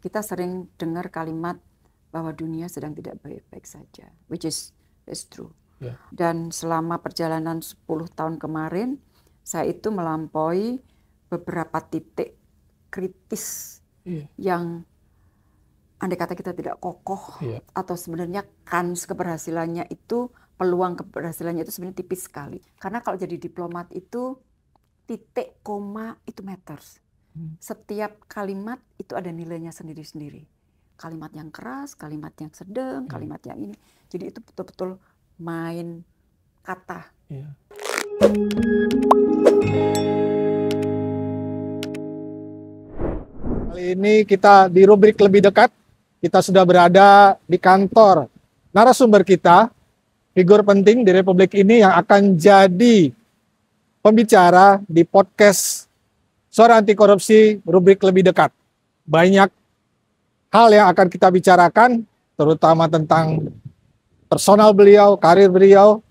kita sering dengar kalimat bahwa dunia sedang tidak baik-baik saja, which is true. Yeah. Dan selama perjalanan 10 tahun kemarin, saya itu melampaui beberapa titik kritis yang andai kata kita tidak kokoh, atau sebenarnya kans keberhasilannya itu, peluang keberhasilannya itu sebenarnya tipis sekali. Karena kalau jadi diplomat itu titik, koma itu matters. Setiap kalimat itu ada nilainya sendiri-sendiri. Kalimat yang keras, kalimat yang sedang, kalimat yang ini. Jadi itu betul-betul main kata. Kali ini kita di rubrik lebih dekat. Kita sudah berada di kantor narasumber kita, figur penting di Republik ini yang akan jadi pembicara di podcast Suara Anti Korupsi rubrik lebih dekat. Banyak hal yang akan kita bicarakan, terutama tentang personal beliau, karir beliau,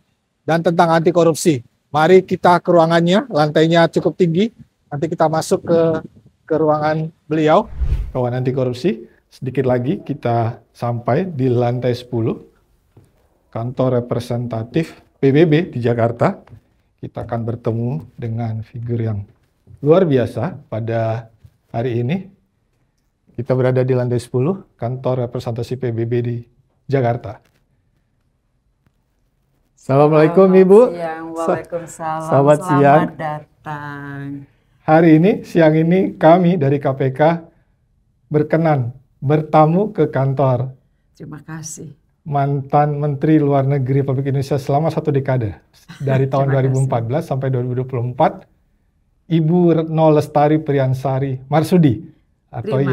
dan tentang anti korupsi. Mari kita ke ruangannya, lantainya cukup tinggi. Nanti kita masuk ke ruangan beliau, kawan anti korupsi. Sedikit lagi kita sampai di lantai 10, kantor representatif PBB di Jakarta. Kita akan bertemu dengan figur yang luar biasa pada hari ini. Kita berada di lantai 10, kantor representasi PBB di Jakarta. Assalamualaikum Ibu. Siang, waalaikumsalam. Selamat siang. Datang. Hari ini, siang ini kami dari KPK berkenan bertamu ke kantor. Terima kasih. Mantan Menteri Luar Negeri Republik Indonesia selama 1 dekade. Dari tahun 2014 sampai 2024, Ibu Retno Lestari Priyansari Marsudi. Atau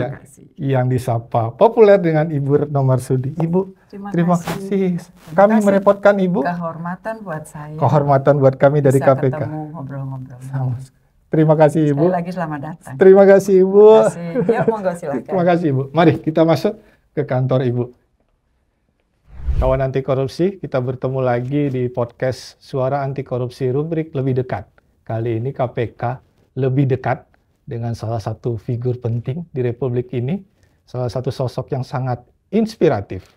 yang disapa populer dengan Ibu Retno Marsudi. Ibu, terima kasih. Kami merepotkan Ibu. Kehormatan buat saya. Kehormatan buat kami dari bisa KPK. Ketemu ngobrol-ngobrol. Terima kasih Ibu. Sekali lagi selamat datang. Terima kasih Ibu. Terima kasih. Ya, monggo silakan. Terima kasih Ibu. Mari kita masuk ke kantor Ibu. Kawan anti korupsi, kita bertemu lagi di podcast Suara Anti Korupsi rubrik lebih dekat. Kali ini KPK lebih dekat dengan salah satu figur penting di Republik ini, salah satu sosok yang sangat inspiratif,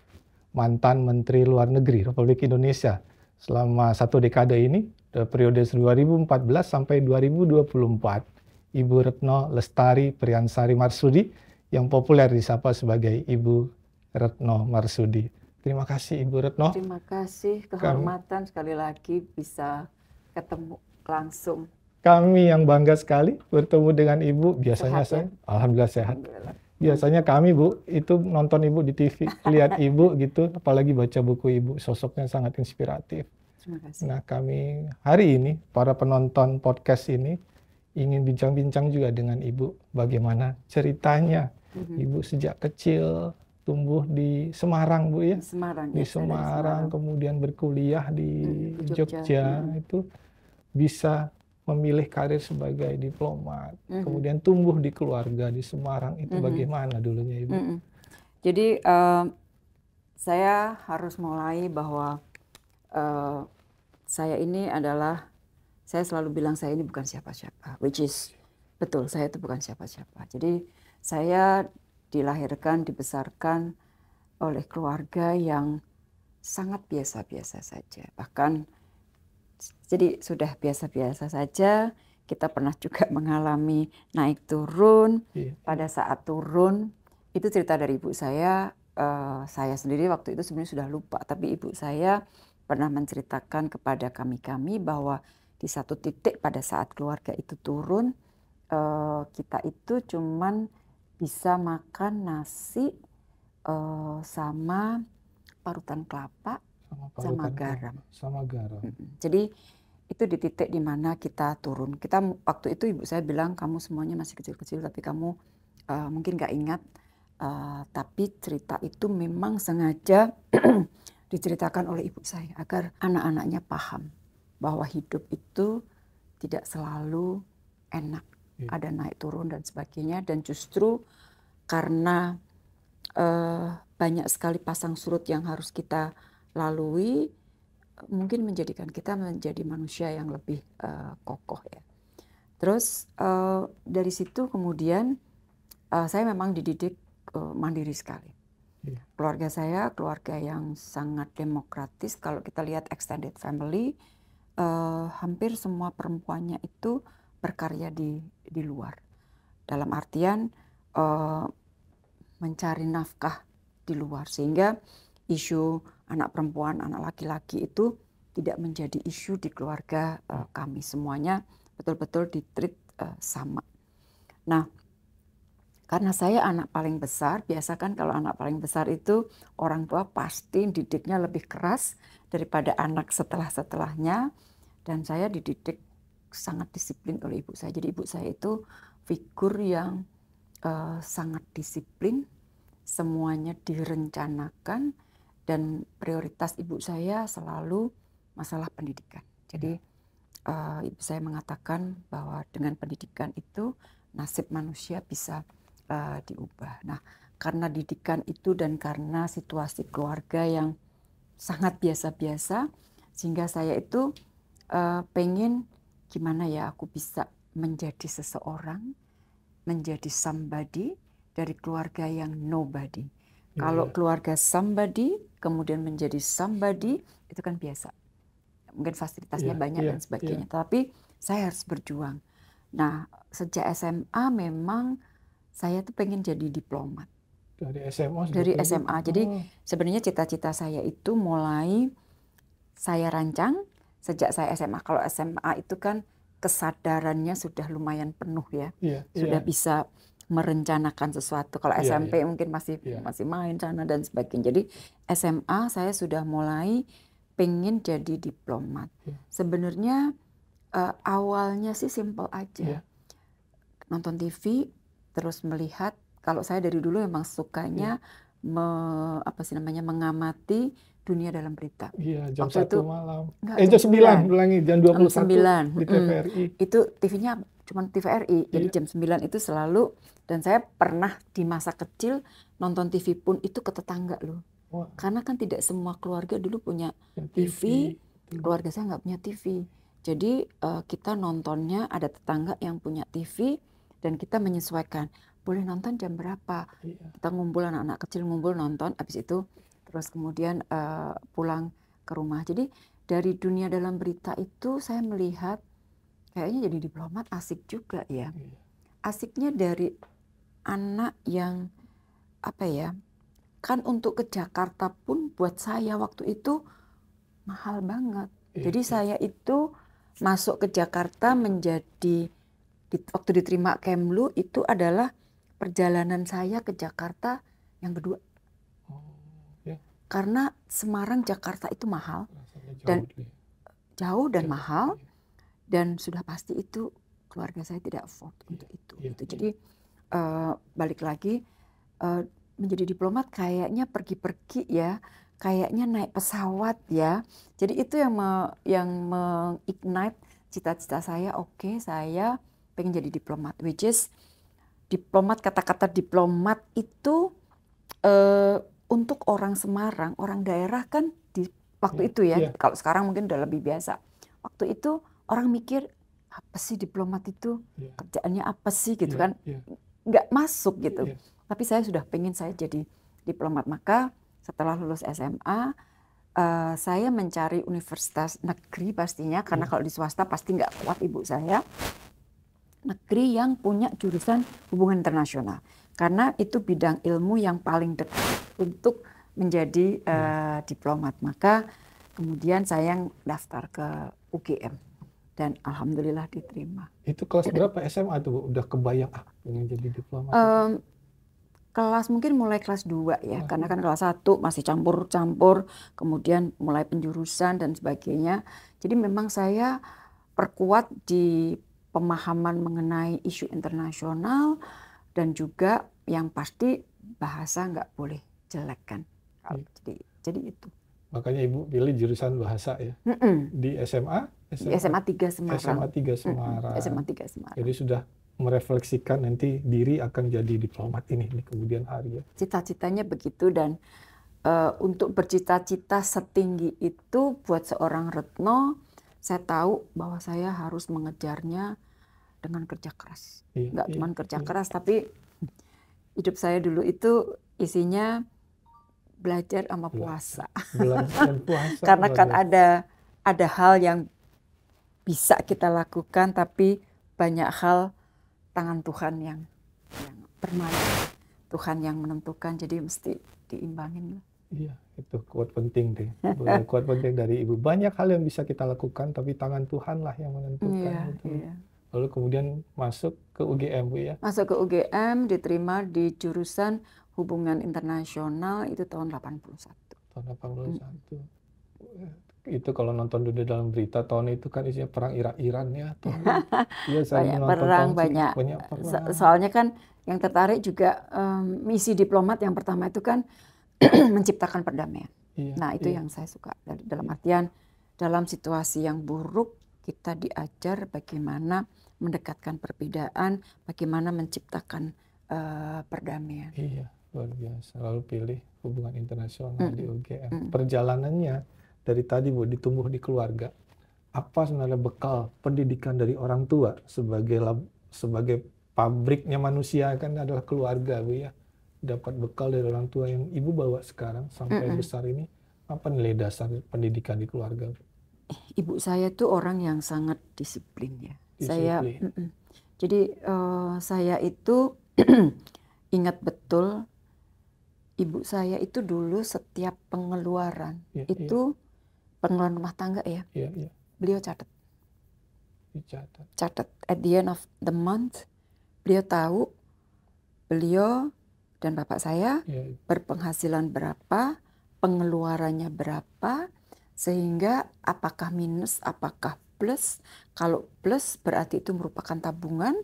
mantan Menteri Luar Negeri Republik Indonesia selama 1 dekade ini, periode 2014 sampai 2024, Ibu Retno Lestari Priyansari Marsudi, yang populer disapa sebagai Ibu Retno Marsudi. Terima kasih Ibu Retno. Terima kasih, kehormatan sekali lagi bisa ketemu langsung. Kami yang bangga sekali bertemu dengan Ibu. Biasanya sehat, saya, Alhamdulillah sehat. Biasanya kami Bu, itu nonton Ibu di TV, lihat Ibu gitu, apalagi baca buku Ibu, sosoknya sangat inspiratif. Terima kasih. Nah kami hari ini, para penonton podcast ini, ingin bincang-bincang juga dengan Ibu, bagaimana ceritanya Ibu sejak kecil tumbuh di Semarang Bu ya? Di Semarang, kemudian berkuliah di Jogja, itu bisa memilih karir sebagai diplomat, kemudian tumbuh di keluarga di Semarang, itu bagaimana dulunya Ibu? Jadi saya harus mulai bahwa saya ini adalah, saya selalu bilang saya ini bukan siapa-siapa, which is betul, saya itu bukan siapa-siapa. Jadi saya dilahirkan, dibesarkan oleh keluarga yang sangat biasa-biasa saja, bahkan jadi sudah biasa-biasa saja. Kita pernah juga mengalami naik turun. Pada saat turun, itu cerita dari ibu saya sendiri waktu itu sebenarnya sudah lupa. Tapi ibu saya pernah menceritakan kepada kami bahwa di satu titik pada saat keluarga itu turun, kita itu cuman bisa makan nasi sama parutan kelapa, sama garam. Jadi itu di titik di mana kita turun. Kita waktu itu ibu saya bilang, kamu semuanya masih kecil-kecil tapi kamu mungkin gak ingat. Tapi cerita itu memang sengaja diceritakan oleh ibu saya agar anak-anaknya paham bahwa hidup itu tidak selalu enak. Ada naik turun dan sebagainya. Dan justru karena banyak sekali pasang surut yang harus kita lalui, mungkin menjadikan kita menjadi manusia yang lebih kokoh ya. Terus dari situ kemudian saya memang dididik mandiri sekali. Iya. Keluarga saya keluarga yang sangat demokratis. Kalau kita lihat extended family, hampir semua perempuannya itu berkarya di luar. Dalam artian mencari nafkah di luar, sehingga isu anak perempuan, anak laki-laki itu tidak menjadi isu di keluarga kami. Semuanya betul-betul di-treat sama. Nah, karena saya anak paling besar, biasa kan kalau anak paling besar itu orang tua pasti didiknya lebih keras daripada anak setelah-setelahnya. Dan saya dididik sangat disiplin oleh ibu saya. Jadi ibu saya itu figur yang sangat disiplin, semuanya direncanakan, dan prioritas ibu saya selalu masalah pendidikan. Jadi ibu saya mengatakan bahwa dengan pendidikan itu nasib manusia bisa diubah. Nah, karena didikan itu dan karena situasi keluarga yang sangat biasa-biasa, sehingga saya itu pengen gimana ya aku bisa menjadi seseorang, menjadi somebody dari keluarga yang nobody. Kalau keluarga somebody kemudian menjadi somebody, itu kan biasa. Mungkin fasilitasnya banyak dan sebagainya. Tapi saya harus berjuang. Nah, sejak SMA memang saya tuh pengen jadi diplomat. Dari SMA? Dari SMA. Jadi sebenarnya cita-cita saya itu mulai saya rancang sejak saya SMA. Kalau SMA itu kan kesadarannya sudah lumayan penuh ya. Sudah bisa merencanakan sesuatu. Kalau SMP mungkin masih main sana dan sebagainya. Jadi SMA saya sudah mulai pengen jadi diplomat. Sebenarnya awalnya sih simple aja. Nonton TV, terus melihat, kalau saya dari dulu memang sukanya mengamati dunia dalam berita. Iya, jam waktu 1 itu, malam. Enggak, Jam 9, ulangi, jam 21 9. di TVRI. Itu TV-nya cuma TVRI, jadi jam 9 itu selalu, dan saya pernah di masa kecil nonton TV pun itu ke tetangga loh. Wah. Karena kan tidak semua keluarga dulu punya TV, keluarga saya nggak punya TV. Jadi kita nontonnya ada tetangga yang punya TV, dan kita menyesuaikan. Boleh nonton jam berapa? Kita ngumpul, anak-anak kecil ngumpul nonton, habis itu terus kemudian pulang ke rumah. Jadi dari dunia dalam berita itu saya melihat kayaknya jadi diplomat asik juga ya. Asiknya dari anak yang apa ya, kan untuk ke Jakarta pun buat saya waktu itu mahal banget. Jadi saya itu masuk ke Jakarta menjadi, waktu diterima Kemlu itu adalah perjalanan saya ke Jakarta yang kedua. Karena Semarang Jakarta itu mahal dan jauh dan mahal, dan sudah pasti itu keluarga saya tidak afford untuk itu. Jadi balik lagi menjadi diplomat kayaknya pergi-pergi ya, kayaknya naik pesawat ya. Jadi itu yang mengignite cita-cita saya. Oke, saya pengen jadi diplomat, which is diplomat, kata-kata diplomat itu untuk orang Semarang, orang daerah kan di waktu itu ya. Kalau sekarang mungkin udah lebih biasa. Waktu itu orang mikir apa sih diplomat itu, kerjaannya apa sih gitu kan, nggak masuk gitu. Tapi saya sudah pengen saya jadi diplomat. Maka setelah lulus SMA, saya mencari universitas negeri pastinya, karena kalau di swasta pasti nggak kuat ibu saya. Negeri yang punya jurusan hubungan internasional, karena itu bidang ilmu yang paling dekat untuk menjadi diplomat. Maka kemudian saya daftar ke UGM dan alhamdulillah diterima. Itu kelas berapa SMA tuh udah kebayang pengen jadi diplomat? Kelas mungkin mulai kelas 2 ya, karena kan kelas 1 masih campur-campur, kemudian mulai penjurusan dan sebagainya. Jadi memang saya perkuat di pemahaman mengenai isu internasional, dan juga yang pasti bahasa nggak boleh jelek kan. Jadi itu. Makanya Ibu pilih jurusan bahasa ya. Di SMA? Di SMA 3 Semarang. SMA 3 Semarang. SMA 3 Semarang. Jadi sudah merefleksikan nanti diri akan jadi diplomat ini di kemudian hari ya. Cita-citanya begitu, dan untuk bercita-cita setinggi itu buat seorang Retno, saya tahu bahwa saya harus mengejarnya dengan kerja keras. Nggak cuma kerja keras, tapi hidup saya dulu itu isinya belajar sama puasa. Belajar puasa. Karena kan ada hal yang bisa kita lakukan, tapi banyak hal tangan Tuhan yang bermain, Tuhan yang menentukan, jadi mesti diimbangin. Iya, itu quote penting deh. Quote penting dari Ibu. Banyak hal yang bisa kita lakukan, tapi tangan Tuhan lah yang menentukan. Iya. Lalu kemudian masuk ke UGM, Bu ya? Masuk ke UGM, diterima di jurusan Hubungan Internasional itu tahun 81. Tahun 81. Itu kalau nonton di dalam berita tahun itu kan isinya perang Irak-Iran ya. Iya, saya banyak perang, banyak perang. Soalnya kan yang tertarik juga misi diplomat yang pertama itu kan menciptakan perdamaian. Nah itu yang saya suka. Dalam artian dalam situasi yang buruk kita diajar bagaimana mendekatkan perbedaan, bagaimana menciptakan perdamaian. Iya, luar biasa. Lalu pilih hubungan internasional di UGM. Perjalanannya dari tadi, Bu, ditumbuh di keluarga. Apa sebenarnya bekal pendidikan dari orang tua sebagai pabriknya manusia kan adalah keluarga, Bu ya. Dapat bekal dari orang tua yang Ibu bawa sekarang sampai besar ini. Apa nilai dasar pendidikan di keluarga, Bu? Ibu saya tuh orang yang sangat disiplin ya. Jadi saya itu ingat betul ibu saya itu dulu setiap pengeluaran itu pengeluaran rumah tangga ya. Beliau catat. At the end of the month beliau tahu beliau dan bapak saya berpenghasilan berapa, pengeluarannya berapa, sehingga apakah minus, apakah plus. Kalau plus berarti itu merupakan tabungan,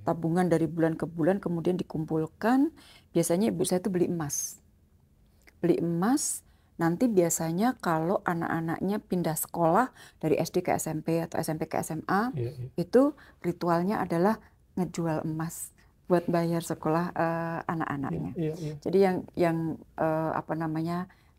tabungan dari bulan ke bulan kemudian dikumpulkan. Biasanya ibu saya itu beli emas. Nanti biasanya kalau anak-anaknya pindah sekolah dari SD ke SMP atau SMP ke SMA, itu ritualnya adalah ngejual emas buat bayar sekolah anak-anaknya. Jadi yang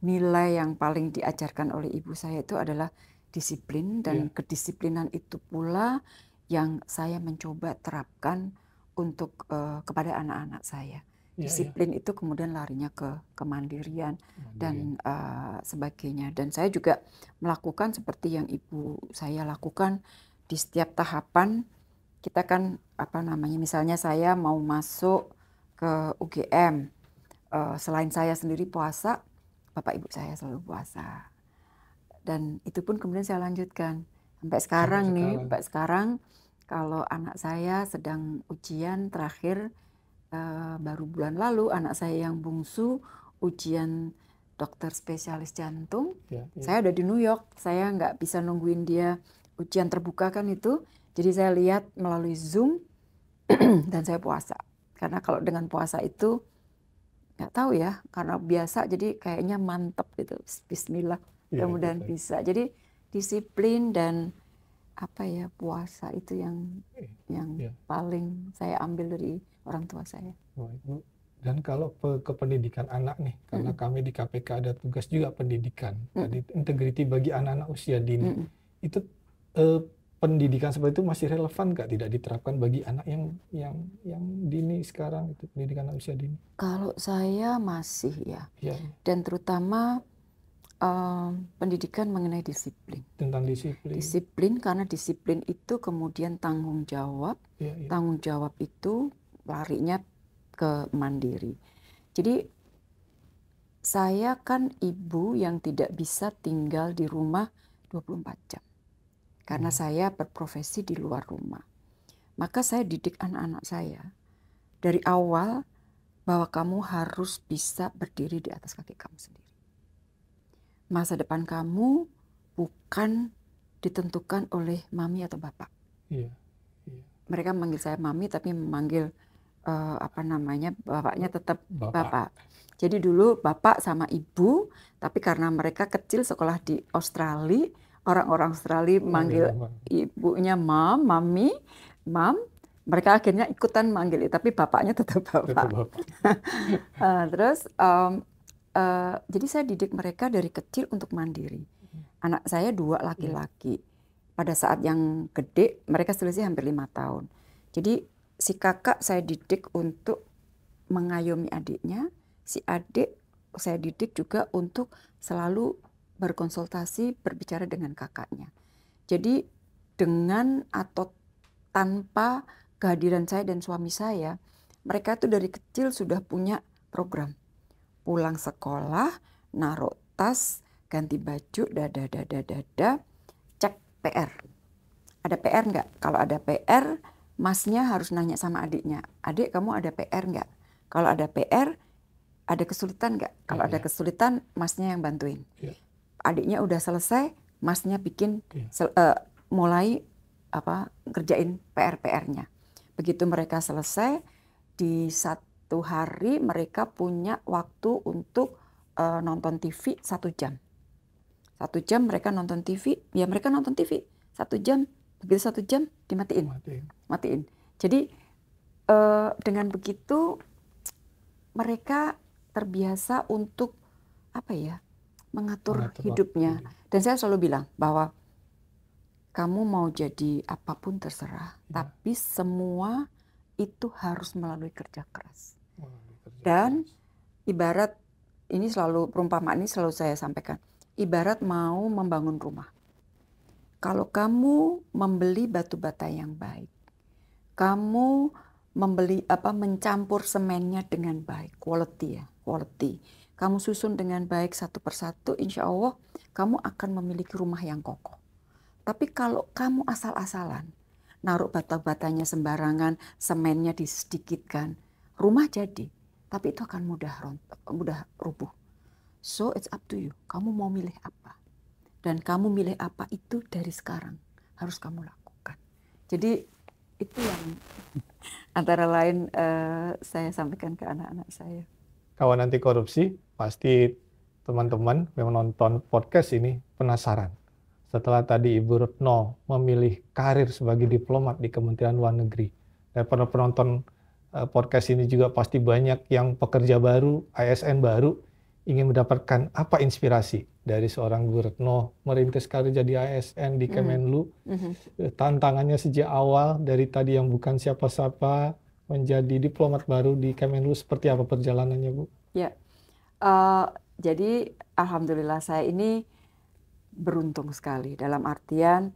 nilai yang paling diajarkan oleh ibu saya itu adalah disiplin, dan kedisiplinan itu pula yang saya mencoba terapkan untuk kepada anak-anak saya. Disiplin itu kemudian larinya ke kemandirian dan sebagainya. Dan saya juga melakukan seperti yang ibu saya lakukan di setiap tahapan. Kita kan misalnya saya mau masuk ke UGM, selain saya sendiri puasa, bapak ibu saya selalu puasa. Dan itu pun kemudian saya lanjutkan sampai sekarang kalau anak saya sedang ujian terakhir, baru bulan lalu anak saya yang bungsu ujian dokter spesialis jantung. Saya udah di New York, saya nggak bisa nungguin dia ujian terbuka kan itu, jadi saya lihat melalui Zoom dan saya puasa. Karena kalau dengan puasa itu nggak tahu ya, karena biasa jadi kayaknya mantep gitu. Bismillah, mudah-mudahan bisa. Jadi disiplin dan puasa itu yang paling saya ambil dari orang tua saya. Dan kalau ke pendidikan anak nih, karena kami di KPK ada tugas juga pendidikan, tadi integriti bagi anak-anak usia dini, itu pendidikan seperti itu masih relevan nggak, tidak diterapkan bagi anak yang dini sekarang, itu pendidikan anak usia dini? Kalau saya masih ya. Dan terutama pendidikan mengenai disiplin. Tentang disiplin. Disiplin, karena disiplin itu kemudian tanggung jawab. Tanggung jawab itu larinya ke mandiri. Jadi saya kan ibu yang tidak bisa tinggal di rumah 24 jam. Karena saya berprofesi di luar rumah. Maka saya didik anak-anak saya dari awal bahwa kamu harus bisa berdiri di atas kaki kamu sendiri. Masa depan kamu bukan ditentukan oleh mami atau bapak. Mereka memanggil saya mami, tapi memanggil bapaknya tetap bapak. Jadi dulu bapak sama ibu, tapi karena mereka kecil sekolah di Australia, orang-orang Australia manggil ibunya mom, mami, mam. Mereka akhirnya ikutan manggil, tapi bapaknya tetap bapak. Jadi saya didik mereka dari kecil untuk mandiri. Anak saya 2 laki-laki. Pada saat yang gede, mereka selisih hampir 5 tahun. Jadi si kakak saya didik untuk mengayomi adiknya, si adik saya didik juga untuk selalu berkonsultasi, berbicara dengan kakaknya. Jadi dengan atau tanpa kehadiran saya dan suami saya, mereka tuh dari kecil sudah punya program. Pulang sekolah, naruh tas, ganti baju, cek PR. Ada PR nggak? Kalau ada PR, masnya harus nanya sama adiknya. Adik, kamu ada PR nggak? Kalau ada PR, ada kesulitan nggak? Kalau ada kesulitan, masnya yang bantuin. Adiknya udah selesai, masnya bikin mulai kerjain PR-nya. Begitu mereka selesai, di satu hari mereka punya waktu untuk nonton TV 1 jam. 1 jam mereka nonton TV, ya mereka nonton TV 1 jam. Begitu 1 jam matiin. Jadi dengan begitu mereka terbiasa untuk mengatur hidupnya. Dan saya selalu bilang bahwa kamu mau jadi apapun terserah, tapi semua itu harus melalui kerja keras. Dan ibarat ini selalu perumpamaan ini selalu saya sampaikan. Ibarat mau membangun rumah. Kalau kamu membeli batu bata yang baik, kamu mencampur semennya dengan baik, quality. Kamu susun dengan baik satu persatu, insya Allah kamu akan memiliki rumah yang kokoh. Tapi kalau kamu asal-asalan, naruh bata-batanya sembarangan, semennya disedikitkan, rumah jadi, tapi itu akan mudah rubuh. So it's up to you, kamu mau milih apa? Dan kamu milih apa itu dari sekarang harus kamu lakukan. Jadi itu yang antara lain saya sampaikan ke anak-anak saya. Kawan anti korupsi, pasti teman-teman yang menonton podcast ini penasaran. Setelah tadi Ibu Retno memilih karir sebagai diplomat di Kementerian Luar Negeri, dan para penonton podcast ini juga pasti banyak yang pekerja baru, ASN baru, ingin mendapatkan apa inspirasi dari seorang Bu Retno merintis karir jadi ASN di Kemenlu. Tantangannya sejak awal dari tadi yang bukan siapa-siapa menjadi diplomat baru di Kemenlu, seperti apa perjalanannya, Bu? Ya, jadi alhamdulillah saya ini beruntung sekali dalam artian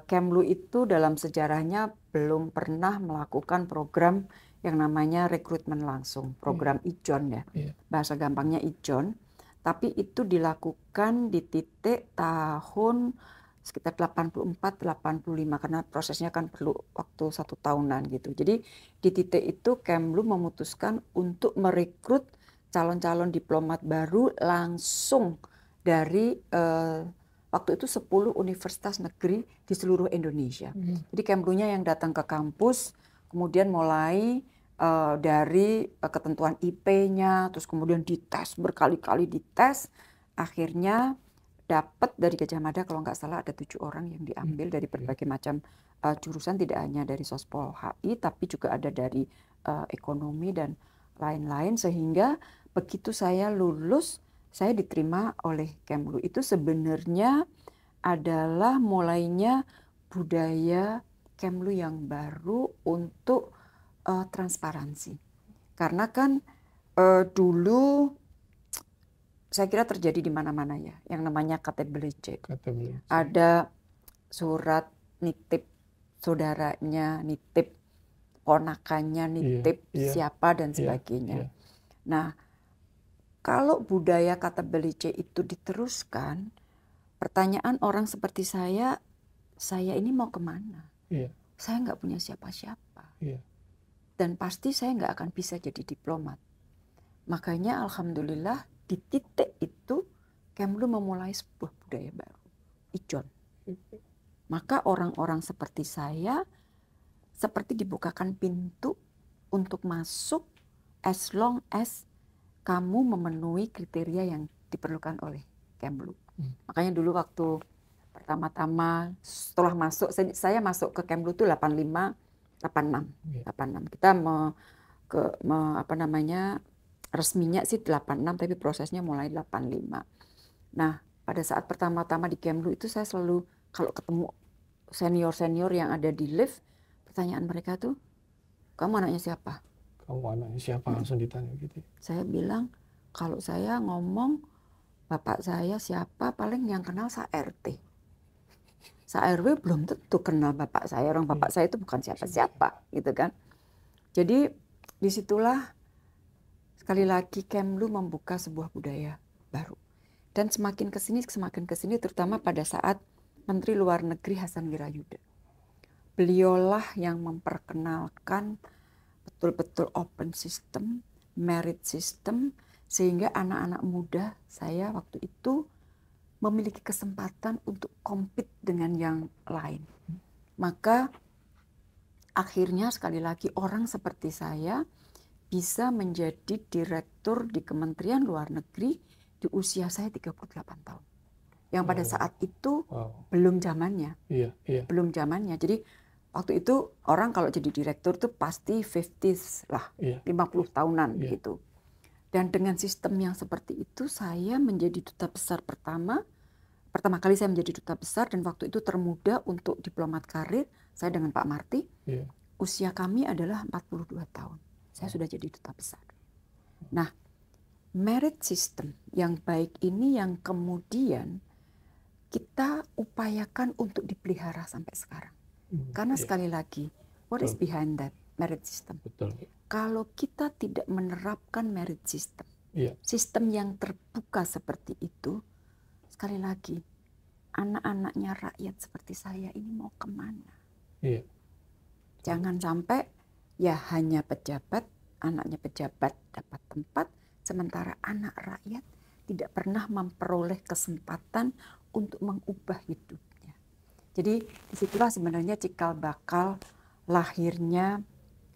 Kemlu itu dalam sejarahnya belum pernah melakukan program yang namanya rekrutmen langsung, program IJON ya, bahasa gampangnya IJON. Tapi itu dilakukan di titik tahun sekitar 84-85 karena prosesnya kan perlu waktu 1 tahunan gitu. Jadi di titik itu Kemlu memutuskan untuk merekrut calon-calon diplomat baru langsung dari waktu itu 10 universitas negeri di seluruh Indonesia. Jadi Kemlunya yang datang ke kampus, kemudian mulai dari ketentuan IP-nya, terus kemudian dites, berkali-kali dites, akhirnya dapat dari Gajah Mada kalau nggak salah ada 7 orang yang diambil dari berbagai macam jurusan, tidak hanya dari Sospol HI, tapi juga ada dari ekonomi dan lain-lain, sehingga begitu saya lulus, saya diterima oleh Kemlu. Itu sebenarnya adalah mulainya budaya Kemlu yang baru untuk transparansi. Karena kan dulu saya kira terjadi di mana-mana ya, yang namanya KTBLC. Ada surat nitip saudaranya, nitip ponakannya, nitip siapa dan sebagainya. Nah, kalau budaya KTBLC itu diteruskan, pertanyaan orang seperti saya ini mau kemana? Saya nggak punya siapa-siapa. Dan pasti saya nggak akan bisa jadi diplomat. Makanya alhamdulillah di titik itu Kemlu memulai sebuah budaya baru, IJON. Maka orang-orang seperti saya seperti dibukakan pintu untuk masuk as long as kamu memenuhi kriteria yang diperlukan oleh Kemlu. Makanya dulu waktu pertama-tama setelah masuk, saya masuk ke Kemlu itu 86. Kita resminya sih 86, tapi prosesnya mulai 85. Nah, pada saat pertama-tama di Kemlu itu saya selalu kalau ketemu senior-senior yang ada di lift, pertanyaan mereka tuh, kamu anaknya siapa? Kamu anaknya siapa? Langsung ditanya gitu. Saya bilang, kalau saya ngomong bapak saya siapa, paling yang kenal RT. RW belum tentu kenal bapak saya. Orang bapak saya itu bukan siapa-siapa, gitu kan. Jadi disitulah sekali lagi Kemlu membuka sebuah budaya baru. Dan semakin ke sini, terutama pada saat Menteri Luar Negeri Hasan Wirayuda. Beliaulah yang memperkenalkan betul-betul open system, merit system, sehingga anak-anak muda saya waktu itu memiliki kesempatan untuk compete dengan yang lain. Maka akhirnya sekali lagi orang seperti saya bisa menjadi direktur di Kementerian Luar Negeri di usia saya 38 tahun. Yang pada saat itu belum zamannya. Belum zamannya. Jadi waktu itu orang kalau jadi direktur tuh pasti 50s lah, 50 tahunan gitu. Dan dengan sistem yang seperti itu saya menjadi duta besar pertama kali saya menjadi duta besar, dan waktu itu termuda untuk diplomat karir, saya dengan Pak Marty. Usia kami adalah 42 tahun. Saya sudah jadi duta besar. Nah, merit system yang baik ini yang kemudian kita upayakan untuk dipelihara sampai sekarang. Karena sekali lagi, what is behind that merit system? Kalau kita tidak menerapkan merit system, sistem yang terbuka seperti itu, sekali lagi, anak-anaknya rakyat seperti saya ini mau kemana? Jangan sampai ya hanya pejabat, anaknya pejabat dapat tempat, sementara anak rakyat tidak pernah memperoleh kesempatan untuk mengubah hidupnya. Jadi disitulah sebenarnya cikal bakal lahirnya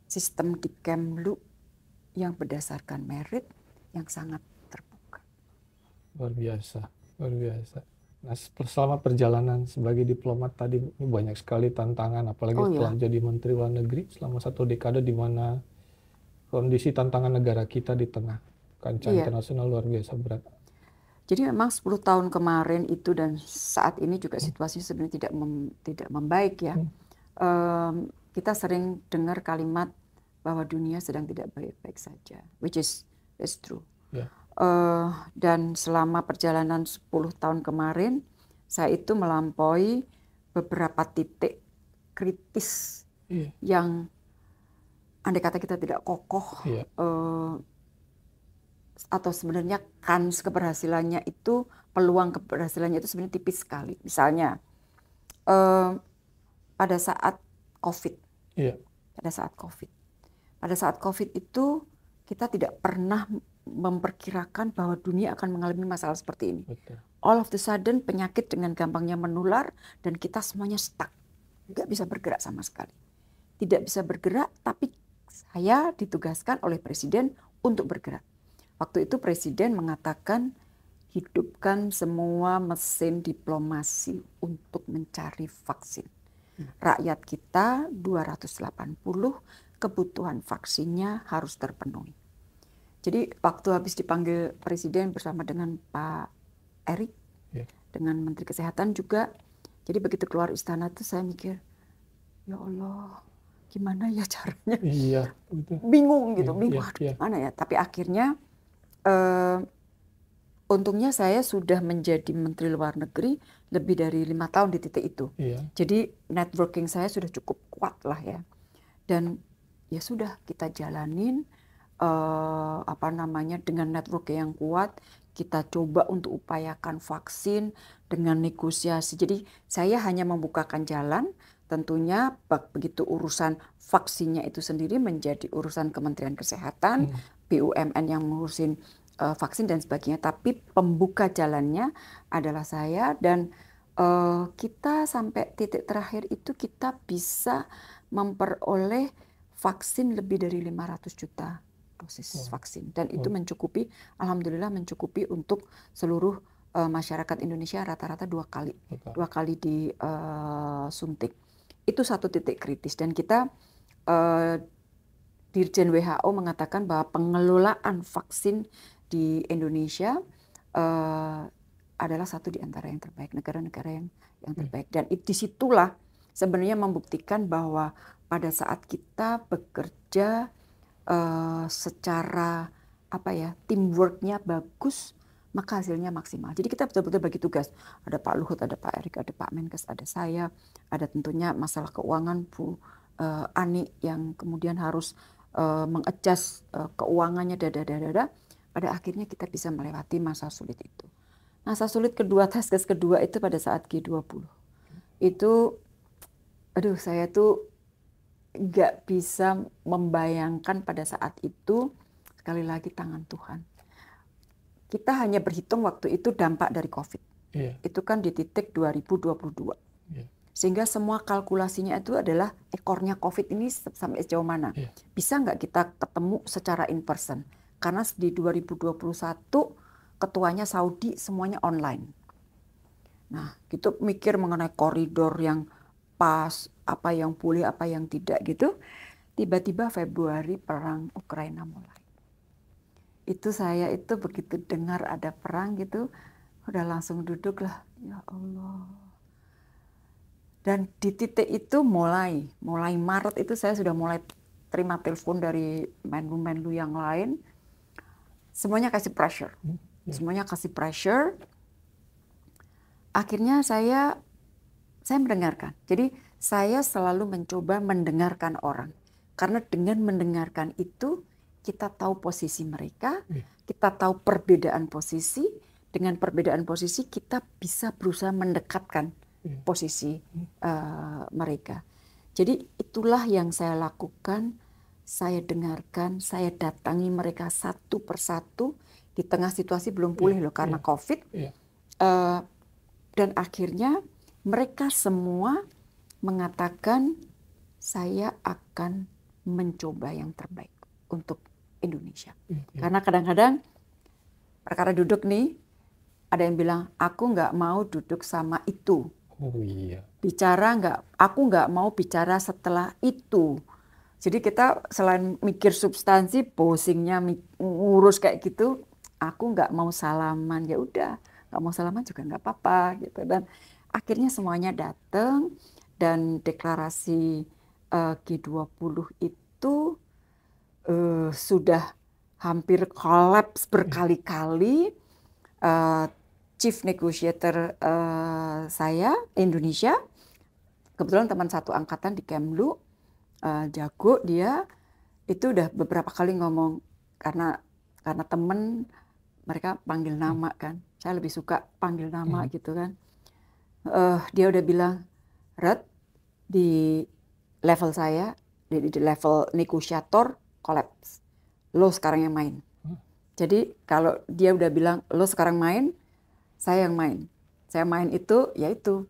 sistem di Kemlu yang berdasarkan merit yang sangat terbuka. Luar biasa, luar biasa. Nah, selama perjalanan sebagai diplomat tadi banyak sekali tantangan, apalagi setelah jadi Menteri Luar Negeri selama 1 dekade, di mana kondisi tantangan negara kita di tengah kancah internasional luar biasa berat. Jadi memang 10 tahun kemarin itu dan saat ini juga situasi sebenarnya tidak membaik ya. Kita sering dengar kalimat bahwa dunia sedang tidak baik-baik saja, which is true. Dan selama perjalanan 10 tahun kemarin, saya itu melampaui beberapa titik kritis yang andai kata kita tidak kokoh, atau sebenarnya kans keberhasilannya itu, peluang keberhasilannya itu sebenarnya tipis sekali. Misalnya pada saat COVID, pada saat COVID itu kita tidak pernah memperkirakan bahwa dunia akan mengalami masalah seperti ini. All of the sudden penyakit dengan gampangnya menular dan kita semuanya stuck, nggak bisa bergerak sama sekali. Tidak bisa bergerak, tapi saya ditugaskan oleh Presiden untuk bergerak. Waktu itu Presiden mengatakan hidupkan semua mesin diplomasi untuk mencari vaksin. Rakyat kita 280, kebutuhan vaksinnya harus terpenuhi. Jadi waktu habis dipanggil Presiden bersama dengan Pak Erik, dengan Menteri Kesehatan juga, jadi begitu keluar istana tuh saya mikir, ya Allah, gimana ya caranya? Bingung gitu, gimana ya? Tapi akhirnya untungnya saya sudah menjadi Menteri Luar Negeri lebih dari 5 tahun di titik itu. Jadi networking saya sudah cukup kuat lah ya. Dan ya sudah kita jalanin dengan network yang kuat, kita coba untuk upayakan vaksin dengan negosiasi. Jadi saya hanya membukakan jalan, tentunya begitu urusan vaksinnya itu sendiri menjadi urusan Kementerian Kesehatan, BUMN yang mengurusin vaksin dan sebagainya. Tapi pembuka jalannya adalah saya, dan kita sampai titik terakhir itu kita bisa memperoleh vaksin lebih dari 500 juta dosis vaksin, dan itu mencukupi, alhamdulillah mencukupi untuk seluruh masyarakat Indonesia rata-rata 2 kali disuntik. Itu satu titik kritis, dan kita Dirjen WHO mengatakan bahwa pengelolaan vaksin di Indonesia adalah satu di antara yang terbaik, negara-negara yang terbaik. Dan disitulah sebenarnya membuktikan bahwa pada saat kita bekerja secara teamworknya bagus, maka hasilnya maksimal. Jadi kita betul-betul bagi tugas. Ada Pak Luhut, ada Pak Erik, ada Pak Menkes, ada saya, ada tentunya masalah keuangan Bu Ani yang kemudian harus mengadjust keuangannya, pada akhirnya kita bisa melewati masa sulit itu. Masa sulit kedua, task kedua itu pada saat G20. Itu, saya tuh nggak bisa membayangkan pada saat itu, sekali lagi tangan Tuhan. Kita hanya berhitung waktu itu dampak dari COVID. Itu kan di titik 2022. Sehingga semua kalkulasinya itu adalah ekornya COVID ini sampai sejauh mana. Bisa nggak kita ketemu secara in person? Karena di 2021 ketuanya Saudi semuanya online. Nah, gitu mikir mengenai koridor yang pas, apa yang boleh, apa yang tidak gitu. Tiba-tiba Februari perang Ukraina mulai. Itu saya itu begitu dengar ada perang gitu, udah langsung duduk lah, ya Allah. Dan di titik itu mulai Maret itu saya sudah mulai terima telepon dari menlu-menlu yang lain. Semuanya kasih pressure. Akhirnya saya mendengarkan. Jadi saya selalu mencoba mendengarkan orang. Karena dengan mendengarkan itu kita tahu posisi mereka, kita tahu perbedaan posisi. Dengan perbedaan posisi kita bisa berusaha mendekatkan posisi mereka. Jadi itulah yang saya lakukan. Saya dengarkan, saya datangi mereka satu persatu di tengah situasi belum pulih loh karena COVID. Dan akhirnya mereka semua mengatakan saya akan mencoba yang terbaik untuk Indonesia. Karena kadang-kadang perkara duduk nih, ada yang bilang aku nggak mau duduk sama itu. Aku nggak mau bicara setelah itu. Jadi kita selain mikir substansi, posingnya ngurus kayak gitu, aku nggak mau salaman, ya udah, nggak mau salaman juga nggak apa-apa gitu. Dan akhirnya semuanya datang dan deklarasi G20 itu sudah hampir kolaps berkali-kali. Chief negotiator saya Indonesia, kebetulan teman satu angkatan di Kemlu, jago dia, itu udah beberapa kali ngomong karena temen mereka panggil nama kan, saya lebih suka panggil nama gitu kan. Dia udah bilang, Red, di level saya, di level negosiator kolaps, lo sekarang yang main. Jadi kalau dia udah bilang lo sekarang main, saya yang main. Saya main itu yaitu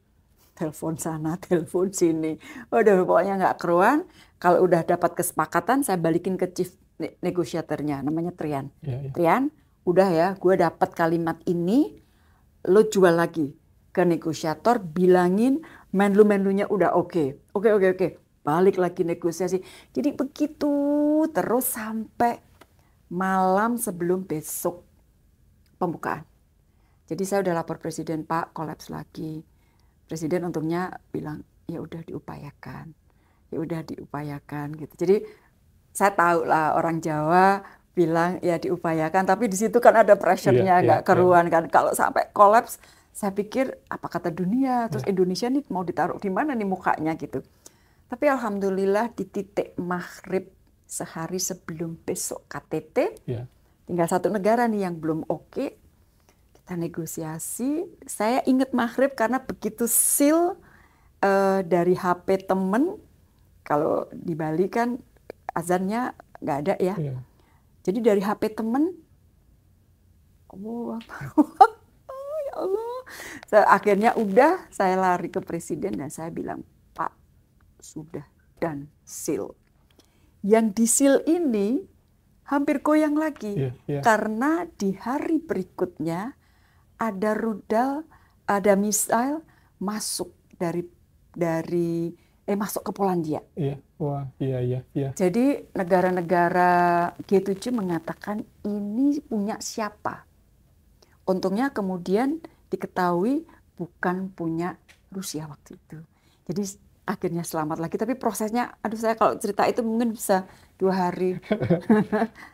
telepon sana, telepon sini. Udah pokoknya nggak keruan. Kalau udah dapat kesepakatan, saya balikin ke chief negosiatornya, namanya Trian. Trian, udah ya, gue dapat kalimat ini, lo jual lagi ke negosiator, bilangin menlu-menlunya udah oke. Balik lagi negosiasi. Jadi begitu terus sampai malam sebelum besok pembukaan. Jadi saya udah lapor presiden, Pak, kolaps lagi. Presiden untungnya bilang, ya udah diupayakan gitu. Jadi saya tahu lah orang Jawa bilang ya diupayakan, tapi di situ kan ada pressure-nya nggak keruan kan. Kalau sampai kolaps, saya pikir apa kata dunia, terus Indonesia nih mau ditaruh di mana nih mukanya gitu. Tapi alhamdulillah di titik maghrib sehari sebelum besok KTT, tinggal satu negara nih yang belum oke, kita negosiasi. Saya ingat maghrib karena begitu seal dari HP temen, kalau di Bali kan azannya nggak ada ya. Jadi dari HP temen, ya Allah. Akhirnya udah saya lari ke presiden dan saya bilang, Pak, sudah dan seal. Yang di seal ini hampir goyang lagi karena di hari berikutnya ada rudal, ada misil masuk masuk ke Polandia. Jadi negara-negara G7 mengatakan ini punya siapa? Untungnya kemudian diketahui bukan punya Rusia waktu itu. Jadi akhirnya selamat lagi. Tapi prosesnya, saya kalau cerita itu mungkin bisa 2 hari.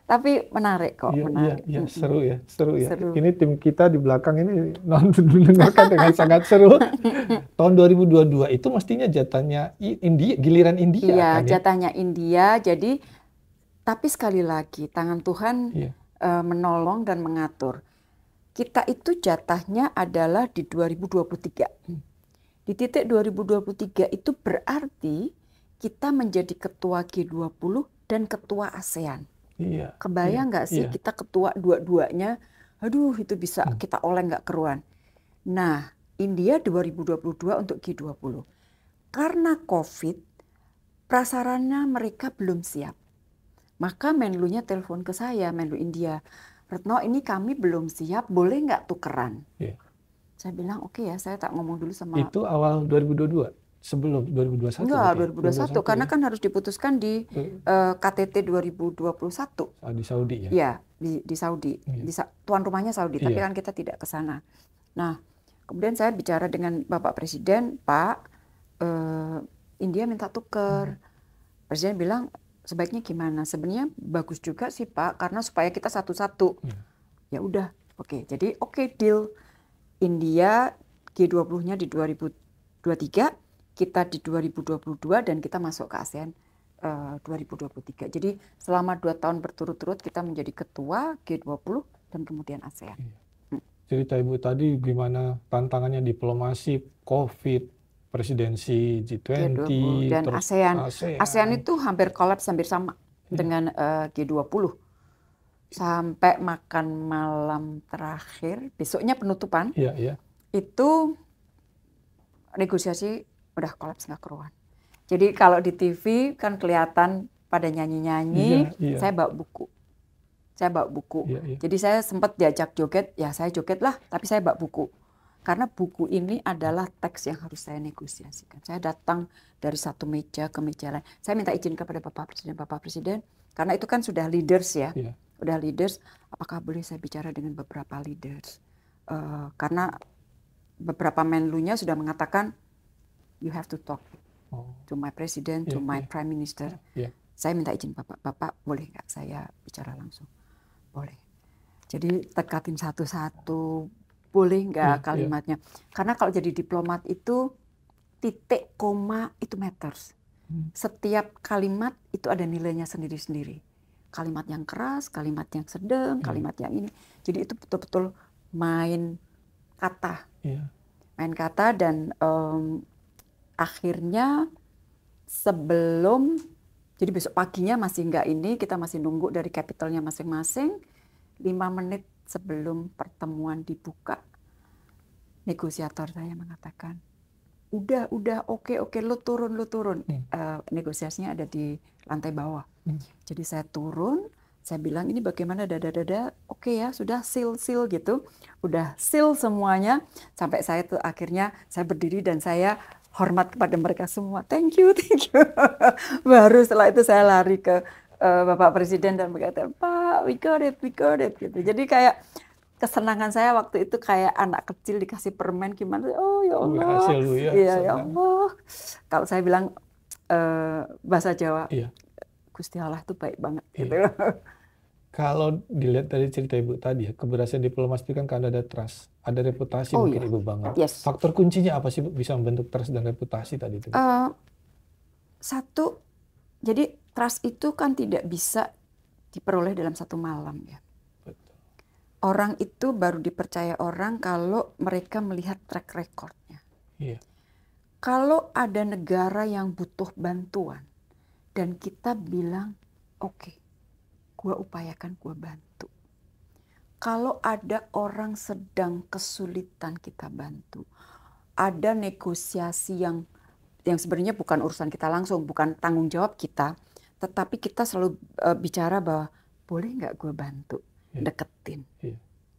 Tapi menarik kok, Iya, menarik. iya, seru ya, seru ya. Seru. Ini tim kita di belakang ini nonton mendengarkan dengan sangat seru. Tahun 2022 itu mestinya jatahnya India, giliran India Iya, kan ya? jatahnya India. Jadi, tapi sekali lagi tangan Tuhan Iya, menolong dan mengatur. Kita itu jatahnya adalah di 2023. Di titik 2023 itu berarti kita menjadi ketua G20 dan ketua ASEAN. iya, Kebayang nggak sih iya. kita ketua dua-duanya? Aduh, itu bisa kita oleng nggak keruan. Nah, India 2022 untuk G20. Karena COVID, prasarana mereka belum siap. Maka Menlunya telepon ke saya, Menlu India. Retno, ini kami belum siap, boleh nggak tukeran? Iya. Saya bilang, oke ya, saya tak ngomong dulu sama... Itu awal 2022, sebelum 2021 Enggak, berarti 2021, karena ya? kan harus diputuskan di KTT 2021. Di Saudi ya? Ya, di Saudi. Iya. Tuan rumahnya Saudi, tapi Iya. kan kita tidak ke sana. Nah, kemudian saya bicara dengan Bapak Presiden, Pak, India minta tuker. Presiden bilang, sebaiknya gimana? Sebenarnya bagus juga sih Pak, karena supaya kita satu-satu. Ya udah, oke. Jadi oke, deal. India G20-nya di 2023, kita di 2022, dan kita masuk ke ASEAN 2023. Jadi selama 2 tahun berturut-turut kita menjadi ketua G20 dan kemudian ASEAN. Cerita Ibu tadi gimana tantangannya diplomasi, COVID, presidensi G20, dan terus ASEAN. ASEAN. ASEAN itu hampir kolaps hampir sama dengan G20. Sampai makan malam terakhir, besoknya penutupan, itu negosiasi udah kolaps nggak keruan. Jadi kalau di TV kan kelihatan pada nyanyi-nyanyi, saya bawa buku. Jadi saya sempat diajak joget, ya saya joget lah, tapi saya bawa buku. Karena buku ini adalah teks yang harus saya negosiasikan. Saya datang dari satu meja ke meja lain. Saya minta izin kepada Bapak Presiden, karena itu kan sudah leaders ya. Udah leaders, apakah boleh saya bicara dengan beberapa leaders? Karena beberapa menlunya sudah mengatakan, you have to talk to my president, to my prime minister. Saya minta izin Bapak boleh nggak saya bicara langsung? Boleh. Jadi tekatin satu-satu, boleh nggak kalimatnya? Karena kalau jadi diplomat itu, titik, koma, itu matters. Setiap kalimat itu ada nilainya sendiri-sendiri. Kalimat yang keras, kalimat yang sedang, kalimat yang ini. Jadi itu betul-betul main kata. Main kata dan akhirnya sebelum, jadi besok paginya masih nggak ini, kita masih nunggu dari capitalnya masing-masing. 5 menit sebelum pertemuan dibuka, negosiator saya mengatakan, udah, oke, lu turun. Negosiasinya ada di lantai bawah. Jadi saya turun, saya bilang ini bagaimana dada, oke ya, sudah seal gitu. Udah seal semuanya, sampai saya tuh akhirnya saya berdiri dan saya hormat kepada mereka semua. Thank you. Baru setelah itu saya lari ke Bapak Presiden dan berkata, Pak, we got it gitu. Jadi kayak kesenangan saya waktu itu kayak anak kecil dikasih permen gimana, oh ya Allah, ya Allah. Kalau saya bilang bahasa Jawa, Gusti Allah itu baik banget gitu. Kalau dilihat dari cerita Ibu tadi ya, keberhasilan diplomasi itu kan karena ada trust, ada reputasi mungkin Ibu bangun. Faktor kuncinya apa sih Bu bisa membentuk trust dan reputasi tadi itu? Satu, jadi trust itu kan tidak bisa diperoleh dalam satu malam ya. Orang itu baru dipercaya orang kalau mereka melihat track recordnya. Kalau ada negara yang butuh bantuan dan kita bilang, oke, gua upayakan, gua bantu. Kalau ada orang sedang kesulitan, kita bantu. Ada negosiasi yang sebenarnya bukan urusan kita langsung, bukan tanggung jawab kita, tetapi kita selalu bicara bahwa boleh nggak gue bantu, deketin.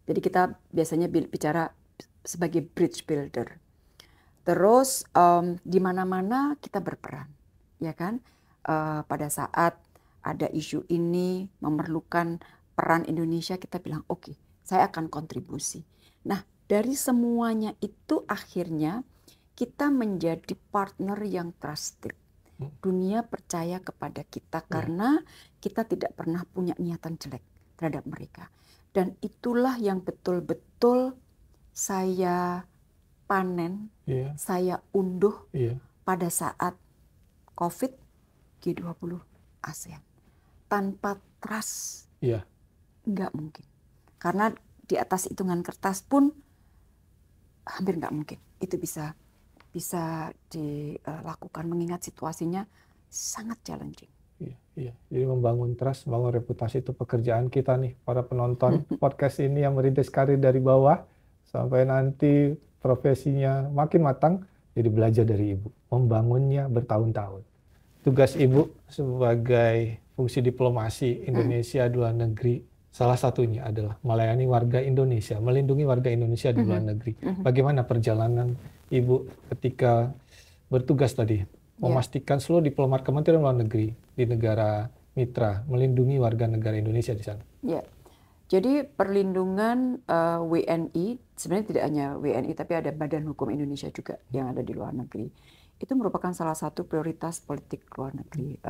Jadi kita biasanya bicara sebagai bridge builder. Terus di mana-mana kita berperan, ya kan? Pada saat ada isu ini memerlukan peran Indonesia, kita bilang oke, saya akan kontribusi. Nah, dari semuanya itu akhirnya kita menjadi partner yang trusted. Dunia percaya kepada kita karena kita tidak pernah punya niatan jelek terhadap mereka. Dan itulah yang betul-betul saya panen, saya unduh pada saat COVID G20 ASEAN. Tanpa trust, nggak mungkin. Karena di atas hitungan kertas pun hampir nggak mungkin itu bisa dilakukan, mengingat situasinya sangat challenging. Iya. Jadi membangun trust, membangun reputasi itu pekerjaan kita nih, para penonton podcast ini yang merintis karir dari bawah sampai nanti profesinya makin matang, jadi belajar dari Ibu, membangunnya bertahun-tahun. Tugas Ibu sebagai fungsi diplomasi Indonesia di luar negeri, salah satunya adalah melayani warga Indonesia, melindungi warga Indonesia di luar negeri. Bagaimana perjalanan Ibu ketika bertugas tadi, memastikan seluruh diplomat Kementerian Luar Negeri di negara mitra melindungi warga negara Indonesia di sana? Ya, jadi perlindungan WNI, sebenarnya tidak hanya WNI, tapi ada Badan Hukum Indonesia juga yang ada di luar negeri. Itu merupakan salah satu prioritas politik luar negeri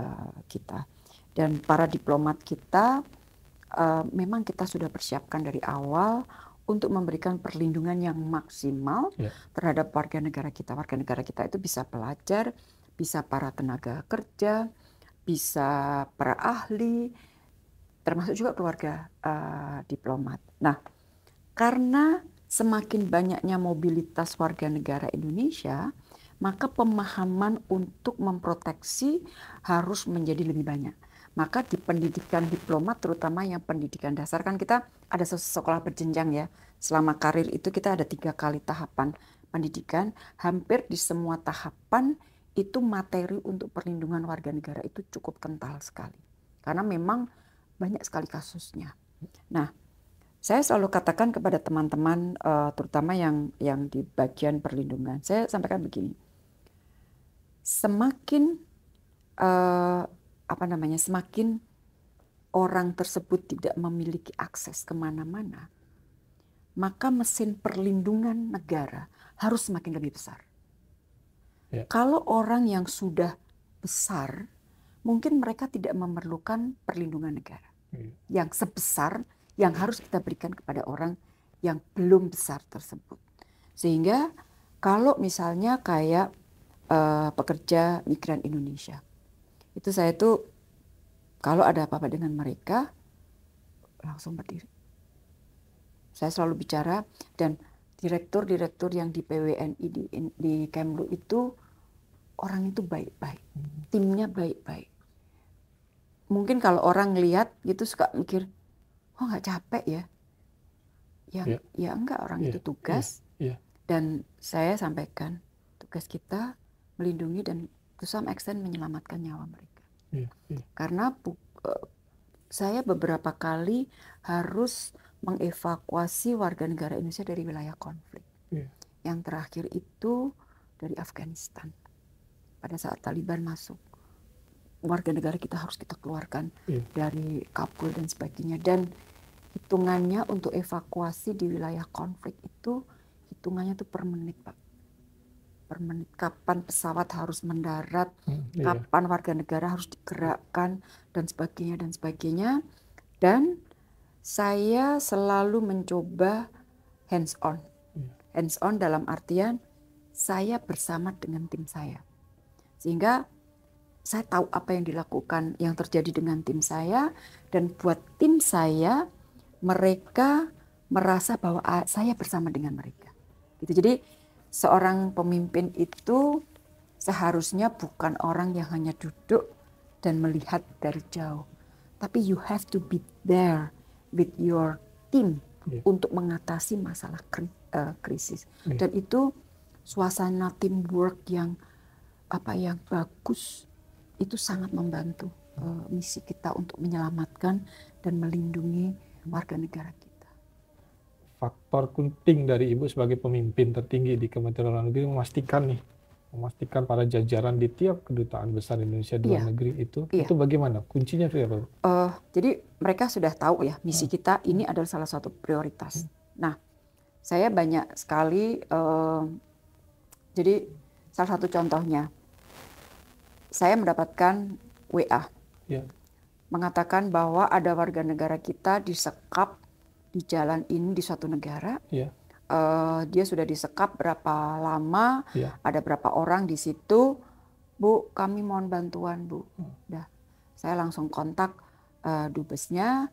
kita. Dan para diplomat kita, memang kita sudah persiapkan dari awal untuk memberikan perlindungan yang maksimal terhadap warga negara kita. Warga negara kita itu bisa pelajar, bisa para tenaga kerja, bisa para ahli, termasuk juga keluarga diplomat. Nah, karena semakin banyaknya mobilitas warga negara Indonesia, maka pemahaman untuk memproteksi harus menjadi lebih banyak. Maka di pendidikan diplomat, terutama yang pendidikan dasar, kan kita ada sekolah berjenjang ya. Selama karir itu kita ada 3 kali tahapan pendidikan. Hampir di semua tahapan itu materi untuk perlindungan warga negara itu cukup kental sekali. Karena memang banyak sekali kasusnya. Nah, saya selalu katakan kepada teman-teman, terutama yang di bagian perlindungan, saya sampaikan begini. Semakin semakin orang tersebut tidak memiliki akses kemana-mana, maka mesin perlindungan negara harus semakin lebih besar. Kalau orang yang sudah besar, mungkin mereka tidak memerlukan perlindungan negara yang sebesar yang harus kita berikan kepada orang yang belum besar tersebut. Sehingga kalau misalnya kayak pekerja migran Indonesia, itu saya tuh kalau ada apa-apa dengan mereka langsung berdiri. Saya selalu bicara, dan direktur-direktur yang di PWNI di Kemlu itu orang itu baik-baik, timnya baik-baik. Mungkin kalau orang lihat gitu suka mikir, oh nggak capek ya? Ya enggak, orang itu tugas. Dan saya sampaikan, tugas kita melindungi dan to some extent menyelamatkan nyawa mereka. Karena saya beberapa kali harus mengevakuasi warga negara Indonesia dari wilayah konflik. Yang terakhir itu dari Afghanistan. Pada saat Taliban masuk, warga negara kita harus kita keluarkan dari Kabul dan sebagainya. Dan hitungannya untuk evakuasi di wilayah konflik itu, hitungannya tuh per menit, Pak. Per menit, kapan pesawat harus mendarat, kapan warga negara harus digerakkan, dan sebagainya, dan sebagainya. Dan saya selalu mencoba hands on. Hands on dalam artian saya bersama dengan tim saya. Sehingga saya tahu apa yang dilakukan, yang terjadi dengan tim saya, dan buat tim saya, mereka merasa bahwa saya bersama dengan mereka. Gitu. Jadi seorang pemimpin itu seharusnya bukan orang yang hanya duduk dan melihat dari jauh, tapi you have to be there with your team untuk mengatasi masalah krisis. Dan itu suasana teamwork yang bagus, itu sangat membantu misi kita untuk menyelamatkan dan melindungi warga negara kita. Faktor penting dari Ibu sebagai pemimpin tertinggi di Kementerian Luar Negeri memastikan para jajaran di tiap kedutaan besar Indonesia di luar negeri itu bagaimana? Kuncinya apa? Jadi mereka sudah tahu ya, misi kita ini adalah salah satu prioritas. Nah, saya banyak sekali, jadi salah satu contohnya, saya mendapatkan WA Ya. mengatakan bahwa ada warga negara kita disekap di jalan ini di suatu negara. Ya. Dia sudah disekap berapa lama, Ya. ada berapa orang di situ. Bu, kami mohon bantuan, Bu. Udah, saya langsung kontak dubesnya,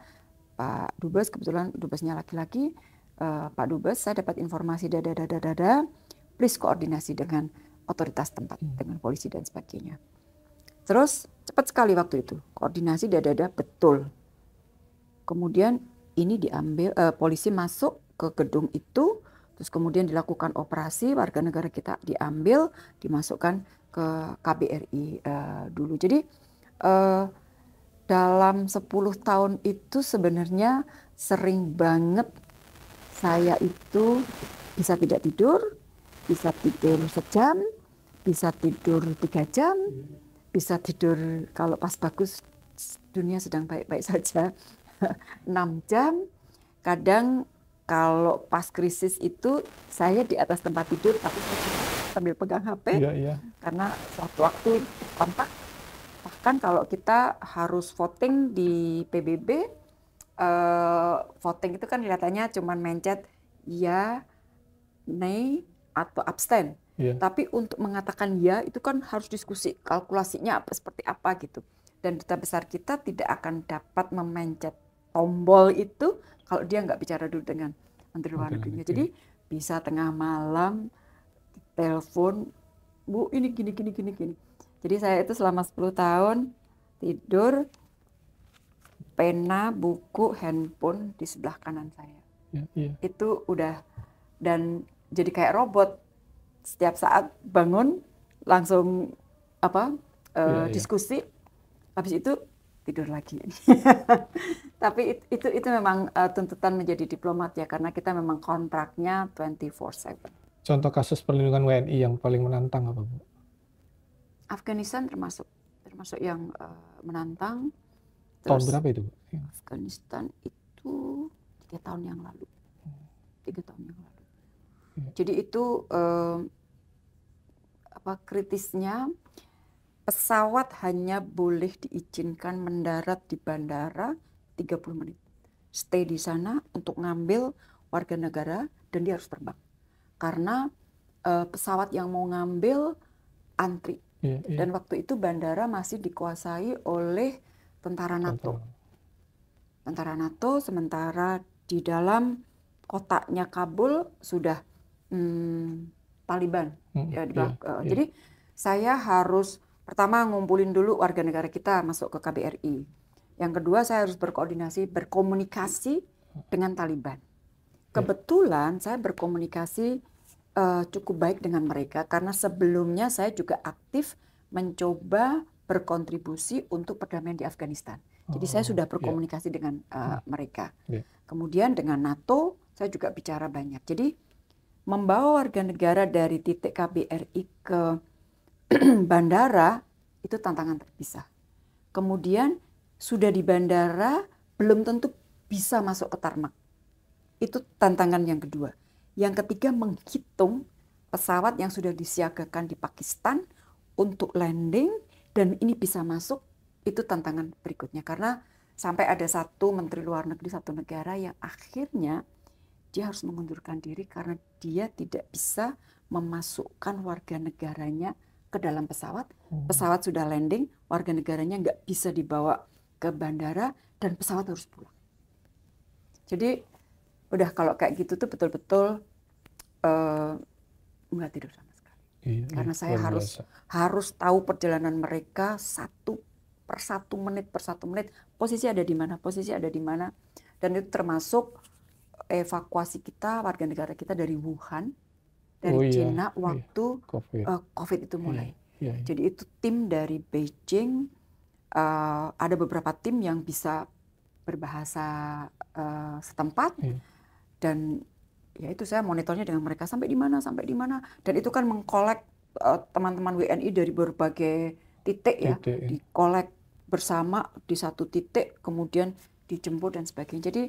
Pak Dubes, kebetulan dubesnya laki-laki. Pak Dubes, saya dapat informasi dada, please koordinasi dengan otoritas tempat, dengan polisi dan sebagainya. Terus cepat sekali waktu itu, koordinasi dada betul. Kemudian ini diambil, polisi masuk ke gedung itu, terus kemudian dilakukan operasi, warga negara kita diambil, dimasukkan ke KBRI dulu. Jadi dalam 10 tahun itu sebenarnya sering banget saya itu bisa tidak tidur, bisa tidur sejam, bisa tidur 3 jam, bisa tidur kalau pas bagus dunia sedang baik-baik saja 6 jam. Kadang kalau pas krisis itu saya di atas tempat tidur tapi sambil pegang HP karena suatu waktu kontak. Bahkan kalau kita harus voting di PBB, voting itu kan kelihatannya cuma mencet ya, nay, atau abstain. Tapi untuk mengatakan ya itu kan harus diskusi, kalkulasinya seperti apa gitu. Dan duta besar kita tidak akan dapat memencet tombol itu kalau dia nggak bicara dulu dengan Menteri Luar Negerinya. Jadi bisa tengah malam telepon, Bu ini gini. Jadi saya itu selama 10 tahun tidur, pena, buku, handphone di sebelah kanan saya. Itu udah, dan jadi kayak robot. Setiap saat bangun langsung diskusi, habis itu tidur lagi. Tapi itu memang tuntutan menjadi diplomat ya, karena kita memang kontraknya 24/7. Contoh kasus perlindungan WNI yang paling menantang apa, Bu? Afghanistan termasuk yang menantang. Tahun berapa itu, Bu? Afghanistan itu 3 tahun yang lalu. 3 tahun yang lalu. Jadi itu kritisnya pesawat hanya boleh diizinkan mendarat di bandara 30 menit. Stay di sana untuk ngambil warga negara dan dia harus terbang. Karena pesawat yang mau ngambil antri. Dan waktu itu bandara masih dikuasai oleh tentara NATO. Tentara NATO, sementara di dalam kotaknya Kabul sudah Taliban. Jadi saya harus pertama ngumpulin dulu warga negara kita masuk ke KBRI. Yang kedua saya harus berkomunikasi dengan Taliban. Kebetulan saya berkomunikasi cukup baik dengan mereka karena sebelumnya saya juga aktif mencoba berkontribusi untuk perdamaian di Afghanistan. Jadi saya sudah berkomunikasi dengan mereka. Kemudian dengan NATO saya juga bicara banyak. Jadi membawa warga negara dari titik KBRI ke bandara itu tantangan terpisah. Kemudian sudah di bandara belum tentu bisa masuk ke tarmak. Itu tantangan yang kedua. Yang ketiga menghitung pesawat yang sudah disiagakan di Pakistan untuk landing dan ini bisa masuk, itu tantangan berikutnya. Karena sampai ada satu menteri luar negeri satu negara yang akhirnya dia harus mengundurkan diri karena dia tidak bisa memasukkan warga negaranya ke dalam pesawat. Pesawat sudah landing, warga negaranya nggak bisa dibawa ke bandara dan pesawat harus pulang. Jadi udah kalau kayak gitu tuh betul-betul nggak tidur sama sekali. Karena saya harus tahu perjalanan mereka per satu menit. Posisi ada di mana. Dan itu termasuk evakuasi kita, warga negara kita dari Wuhan, dari Cina waktu COVID itu mulai. Jadi itu tim dari Beijing, ada beberapa tim yang bisa berbahasa setempat, dan ya itu saya monitornya dengan mereka sampai di mana, dan itu kan mengkolek teman-teman WNI dari berbagai titik ya, dikolek bersama di satu titik, kemudian dijemput dan sebagainya. Jadi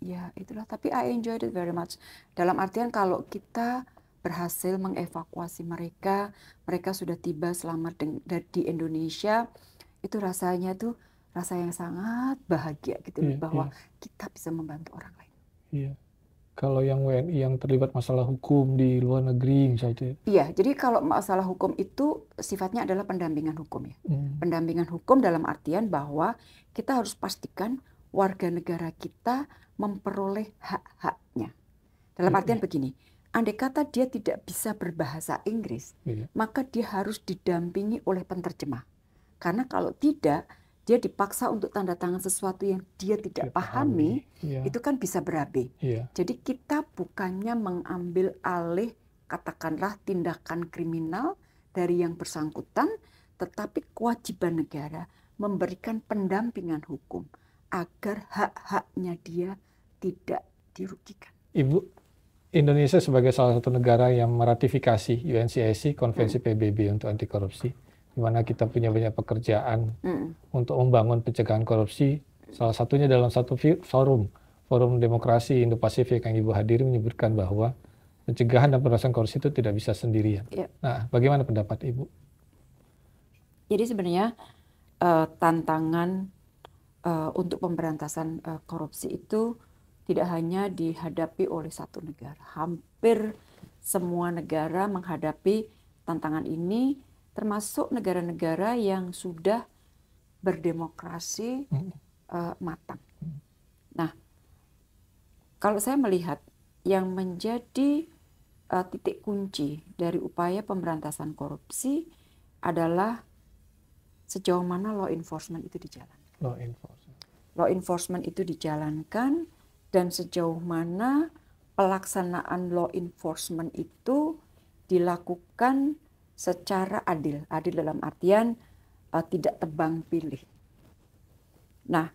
ya itulah, tapi I enjoyed it very much. Dalam artian kalau kita berhasil mengevakuasi mereka. Mereka sudah tiba selamat di Indonesia. Itu rasanya tuh rasa yang sangat bahagia gitu loh, bahwa kita bisa membantu orang lain. Iya. Kalau yang WNI yang terlibat masalah hukum di luar negeri misalnya itu. Iya, jadi kalau masalah hukum itu sifatnya adalah pendampingan hukum ya. Pendampingan hukum dalam artian bahwa kita harus pastikan warga negara kita memperoleh hak-haknya. Dalam artian begini, andai kata dia tidak bisa berbahasa Inggris, maka dia harus didampingi oleh penterjemah. Karena kalau tidak, dia dipaksa untuk tanda tangan sesuatu yang dia tidak pahami, itu kan bisa berabe. Jadi kita bukannya mengambil alih, katakanlah tindakan kriminal dari yang bersangkutan, tetapi kewajiban negara memberikan pendampingan hukum agar hak-haknya dia tidak dirugikan. Ibu, Indonesia sebagai salah satu negara yang meratifikasi UNCIC, Konvensi PBB untuk anti korupsi, di mana kita punya banyak pekerjaan untuk membangun pencegahan korupsi. Salah satunya dalam satu forum demokrasi Indo-Pasifik yang Ibu hadiri menyebutkan bahwa pencegahan dan pemberantasan korupsi itu tidak bisa sendirian. Nah, bagaimana pendapat Ibu? Jadi sebenarnya tantangan untuk pemberantasan korupsi itu tidak hanya dihadapi oleh satu negara. Hampir semua negara menghadapi tantangan ini, termasuk negara-negara yang sudah berdemokrasi matang. Nah, kalau saya melihat yang menjadi titik kunci dari upaya pemberantasan korupsi adalah sejauh mana law enforcement itu dijalankan. Law enforcement itu dijalankan dan sejauh mana pelaksanaan law enforcement itu dilakukan secara adil. Adil dalam artian tidak tebang pilih. Nah,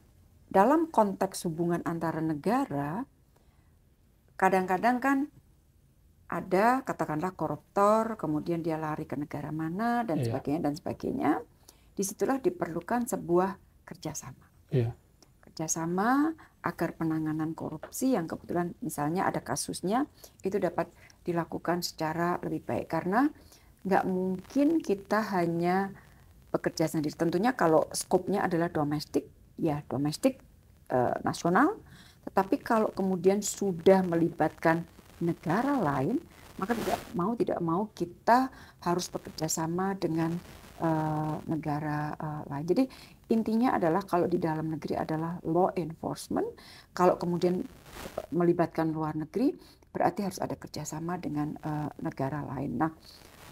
dalam konteks hubungan antara negara, kadang-kadang kan ada katakanlah koruptor, kemudian dia lari ke negara mana dan sebagainya. Disitulah diperlukan sebuah kerjasama. Kerjasama agar penanganan korupsi yang kebetulan misalnya ada kasusnya itu dapat dilakukan secara lebih baik. Karena nggak mungkin kita hanya bekerja sendiri. Tentunya kalau skopnya adalah domestik, ya domestik nasional. Tetapi kalau kemudian sudah melibatkan negara lain, maka tidak mau kita harus bekerja sama dengan negara lain. Jadi intinya adalah kalau di dalam negeri adalah law enforcement, kalau kemudian melibatkan luar negeri berarti harus ada kerjasama dengan negara lain. Nah,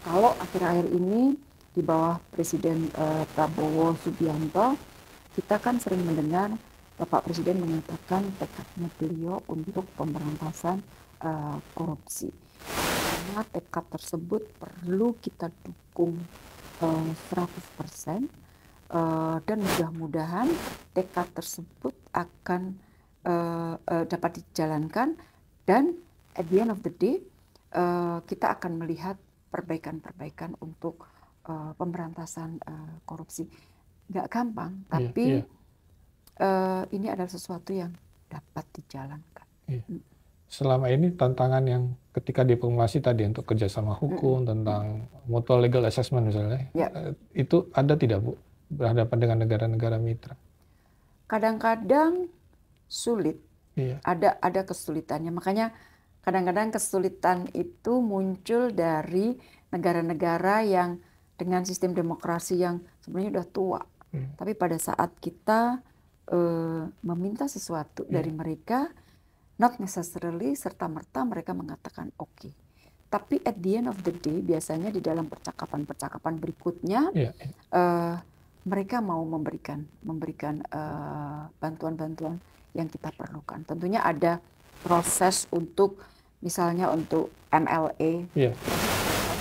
kalau akhir-akhir ini di bawah Presiden Prabowo Subianto, kita kan sering mendengar Bapak Presiden mengatakan tekadnya beliau untuk pemberantasan korupsi. Karena tekad tersebut perlu kita dukung 100%, dan mudah-mudahan tekad tersebut akan dapat dijalankan dan at the end of the day kita akan melihat perbaikan-perbaikan untuk pemberantasan korupsi. Nggak gampang, tapi ini adalah sesuatu yang dapat dijalankan. Selama ini tantangan yang ketika diplomasi tadi untuk kerjasama hukum tentang mutual legal assessment misalnya, itu ada tidak Bu berhadapan dengan negara-negara mitra? Kadang-kadang sulit, ada kesulitannya. Makanya kadang-kadang kesulitan itu muncul dari negara-negara yang dengan sistem demokrasi yang sebenarnya sudah tua. Tapi pada saat kita meminta sesuatu dari mereka, not necessarily serta-merta mereka mengatakan oke. Tapi at the end of the day, biasanya di dalam percakapan-percakapan berikutnya, mereka mau memberikan bantuan-bantuan yang kita perlukan. Tentunya ada proses untuk, misalnya untuk MLA,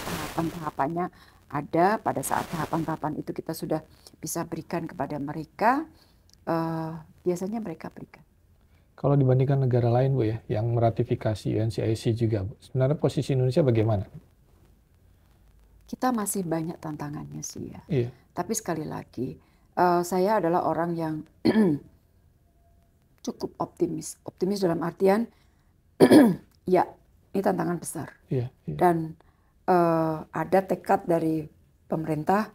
tahapan-tahapannya ada. Pada saat tahapan-tahapan itu kita sudah bisa berikan kepada mereka, biasanya mereka berikan. Kalau dibandingkan negara lain Bu ya, yang meratifikasi UNCIC juga Bu, sebenarnya posisi Indonesia bagaimana? Kita masih banyak tantangannya sih ya. Tapi sekali lagi, saya adalah orang yang cukup optimis. Optimis dalam artian, ya Ini tantangan besar. Iya, iya. Dan ada tekad dari pemerintah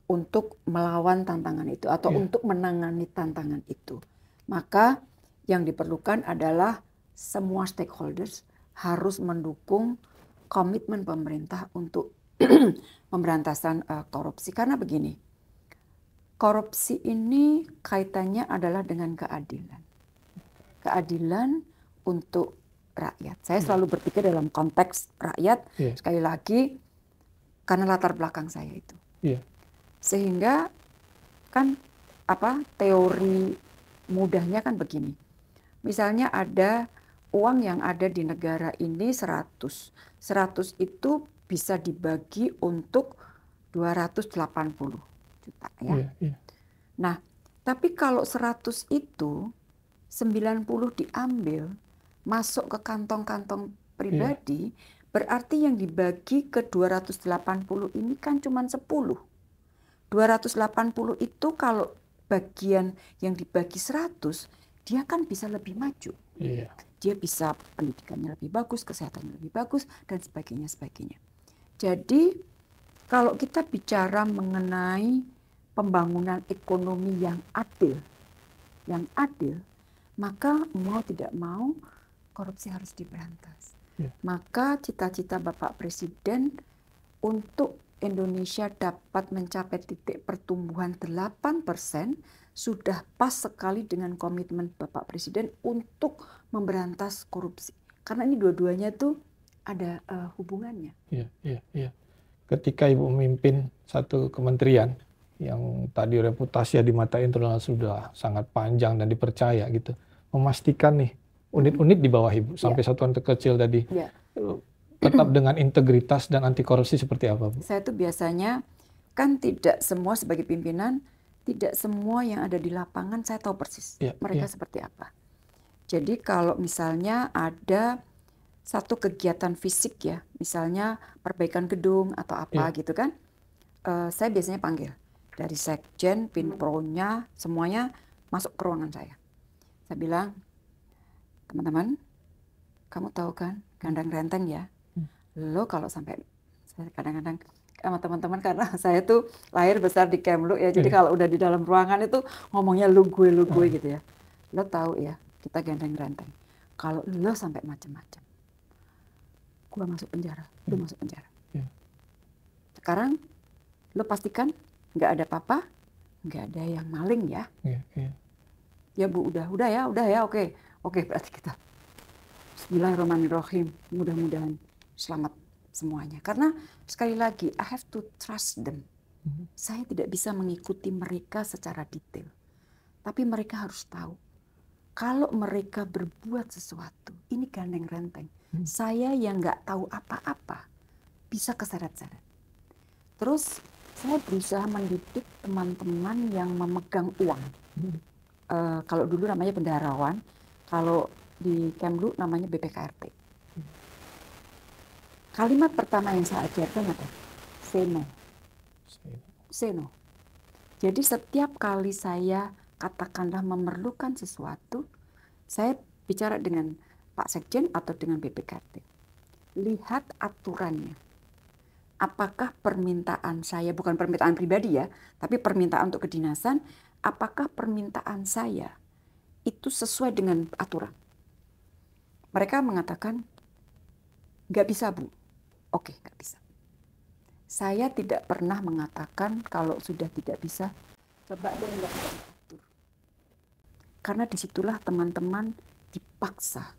untuk melawan tantangan itu atau Iya. untuk menangani tantangan itu. Maka yang diperlukan adalah semua stakeholders harus mendukung komitmen pemerintah untuk pemberantasan korupsi. Karena begini, korupsi ini kaitannya adalah dengan keadilan. Keadilan untuk rakyat. Saya selalu berpikir dalam konteks rakyat, sekali lagi, karena latar belakang saya itu. Sehingga kan teori mudahnya kan begini. Misalnya ada uang yang ada di negara ini 100. 100 itu bisa dibagi untuk 280 juta ya. Nah, tapi kalau 100 itu 90 diambil masuk ke kantong-kantong pribadi, berarti yang dibagi ke 280 ini kan cuma 10. 280 itu kalau bagian yang dibagi 100, dia kan bisa lebih maju. Dia bisa pendidikannya lebih bagus, kesehatannya lebih bagus, dan sebagainya. Jadi kalau kita bicara mengenai pembangunan ekonomi yang adil, maka mau tidak mau korupsi harus diberantas. Maka cita-cita Bapak Presiden untuk Indonesia dapat mencapai titik pertumbuhan 8% sudah pas sekali dengan komitmen Bapak Presiden untuk memberantas korupsi. Karena ini dua-duanya tuh ada hubungannya. Iya. Ketika Ibu memimpin satu kementerian yang tadi reputasinya di mata internal sudah sangat panjang dan dipercaya gitu, memastikan nih unit-unit di bawah Ibu sampai satuan terkecil tadi tetap dengan integritas dan anti korupsi seperti apa, Bu? Saya tuh biasanya kan tidak semua sebagai pimpinan, tidak semua yang ada di lapangan saya tahu persis mereka seperti apa. Jadi kalau misalnya ada satu kegiatan fisik ya, misalnya perbaikan gedung atau apa gitu kan, saya biasanya panggil dari sekjen, pinpronya, semuanya masuk ke ruangan saya. Saya bilang, teman-teman, kamu tahu kan Gandang Renteng ya? Lo kalau sampai, saya kadang-kadang sama teman-teman karena saya tuh lahir besar di Kemlu ya, jadi kalau udah di dalam ruangan itu ngomongnya lu gue gitu ya. Lo tahu ya, kita Gandang Renteng. Kalau lo sampai macam-macam, gua masuk penjara, lo masuk penjara. Sekarang lo pastikan nggak ada apa-apa, nggak ada yang maling ya. Ya Bu, udah ya, oke, berarti kita Bismillahirrahmanirrahim, mudah-mudahan selamat semuanya. Karena sekali lagi, I have to trust them. Saya tidak bisa mengikuti mereka secara detail. Tapi mereka harus tahu, kalau mereka berbuat sesuatu, ini Gandeng Renteng. Saya yang nggak tahu apa-apa, bisa keseret-seret. Terus saya berusaha mendidik teman-teman yang memegang uang. Kalau dulu namanya bendaharawan, kalau di Kemlu namanya BPKRT. Kalimat pertama yang saya ajarkan adalah say no. Jadi setiap kali saya katakanlah memerlukan sesuatu, saya bicara dengan Pak Sekjen atau dengan BPKRT. Lihat aturannya. Apakah permintaan saya, bukan permintaan pribadi ya, tapi permintaan untuk kedinasan, apakah permintaan saya itu sesuai dengan aturan? Mereka mengatakan, nggak bisa Bu. Oke, nggak bisa. Saya tidak pernah mengatakan kalau sudah tidak bisa, coba deh nggak atur. Karena disitulah teman-teman dipaksa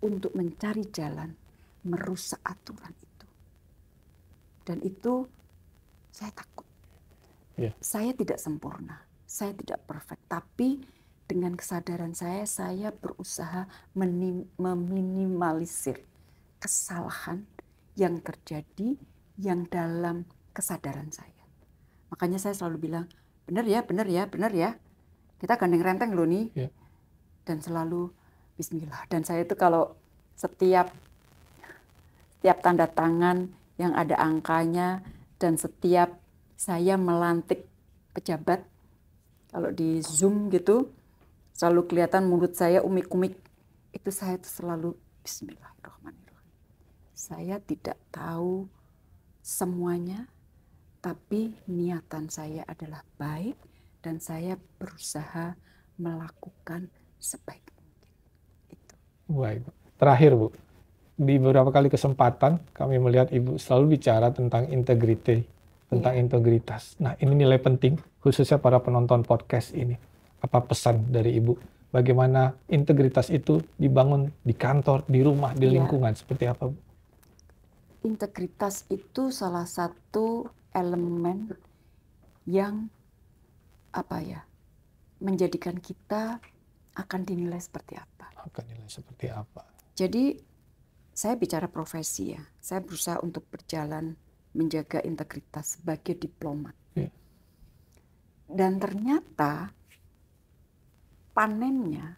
untuk mencari jalan merusak aturan itu. Dan itu saya takut. Saya tidak sempurna, saya tidak perfect, tapi dengan kesadaran saya berusaha meminimalisir kesalahan yang terjadi yang dalam kesadaran saya. Makanya saya selalu bilang, benar ya. Kita Gandeng Renteng loh nih. Dan selalu bismillah. Dan saya itu kalau setiap tanda tangan yang ada angkanya dan setiap saya melantik pejabat, kalau di Zoom gitu, selalu kelihatan mulut saya umik-umik. Itu saya tuh selalu bismillahirrahmanirrahim. Saya tidak tahu semuanya, tapi niatan saya adalah baik dan saya berusaha melakukan sebaik mungkin. Itu. Baik. Terakhir Bu, di beberapa kali kesempatan kami melihat Ibu selalu bicara tentang integriti, tentang integritas. Nah, ini nilai penting khususnya para penonton podcast ini. Apa pesan dari Ibu? Bagaimana integritas itu dibangun di kantor, di rumah, di lingkungan, seperti apa Bu? Integritas itu salah satu elemen yang menjadikan kita akan dinilai seperti apa. Akan dinilai seperti apa. Jadi saya bicara profesi ya. Saya berusaha untuk berjalan menjaga integritas sebagai diplomat. Dan ternyata panennya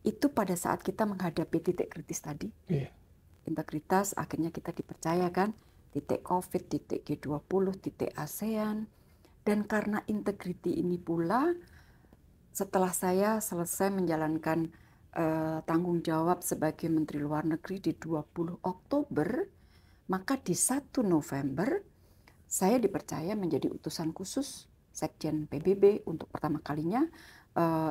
itu pada saat kita menghadapi titik kritis tadi. Integritas akhirnya kita dipercayakan titik COVID, titik G20, titik ASEAN. Dan karena integriti ini pula, setelah saya selesai menjalankan tanggung jawab sebagai Menteri Luar Negeri di 20 Oktober, maka di 1 November saya dipercaya menjadi utusan khusus Sekjen PBB untuk pertama kalinya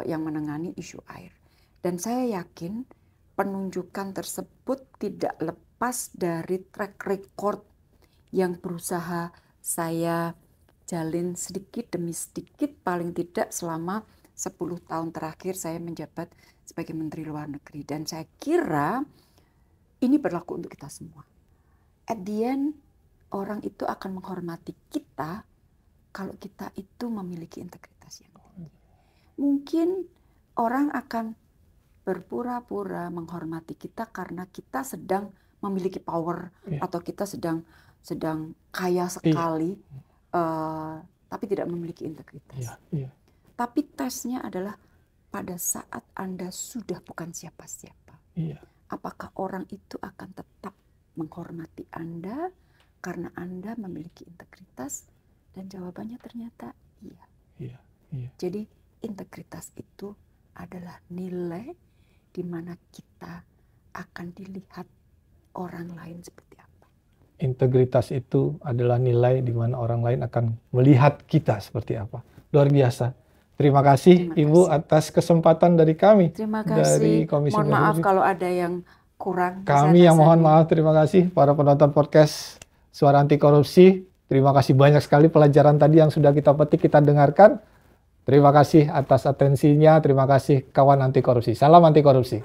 yang menangani isu air. Dan saya yakin penunjukan tersebut tidak lepas dari track record yang berusaha saya jalin sedikit demi sedikit, paling tidak selama 10 tahun terakhir saya menjabat sebagai Menteri Luar Negeri. Dan saya kira ini berlaku untuk kita semua. At the end, orang itu akan menghormati kita kalau kita itu memiliki integritas yang tinggi. Mungkin orang akan berpura-pura menghormati kita karena kita sedang memiliki power atau kita sedang kaya sekali, tapi tidak memiliki integritas. Tapi tesnya adalah pada saat Anda sudah bukan siapa-siapa. Apakah orang itu akan tetap menghormati Anda karena Anda memiliki integritas? Dan jawabannya ternyata iya. Jadi integritas itu adalah nilai di mana kita akan dilihat orang lain seperti apa. Integritas itu adalah nilai di mana orang lain akan melihat kita seperti apa. Luar biasa. Terima kasih Ibu atas kesempatan dari kami. Terima kasih. Dari Komisi Mohon maaf kalau ada yang kurang. Kami yang mohon maaf. Terima kasih para penonton podcast Suara Anti Korupsi. Terima kasih banyak sekali pelajaran tadi yang sudah kita petik, kita dengarkan. Terima kasih atas atensinya. Terima kasih kawan anti korupsi. Salam anti korupsi.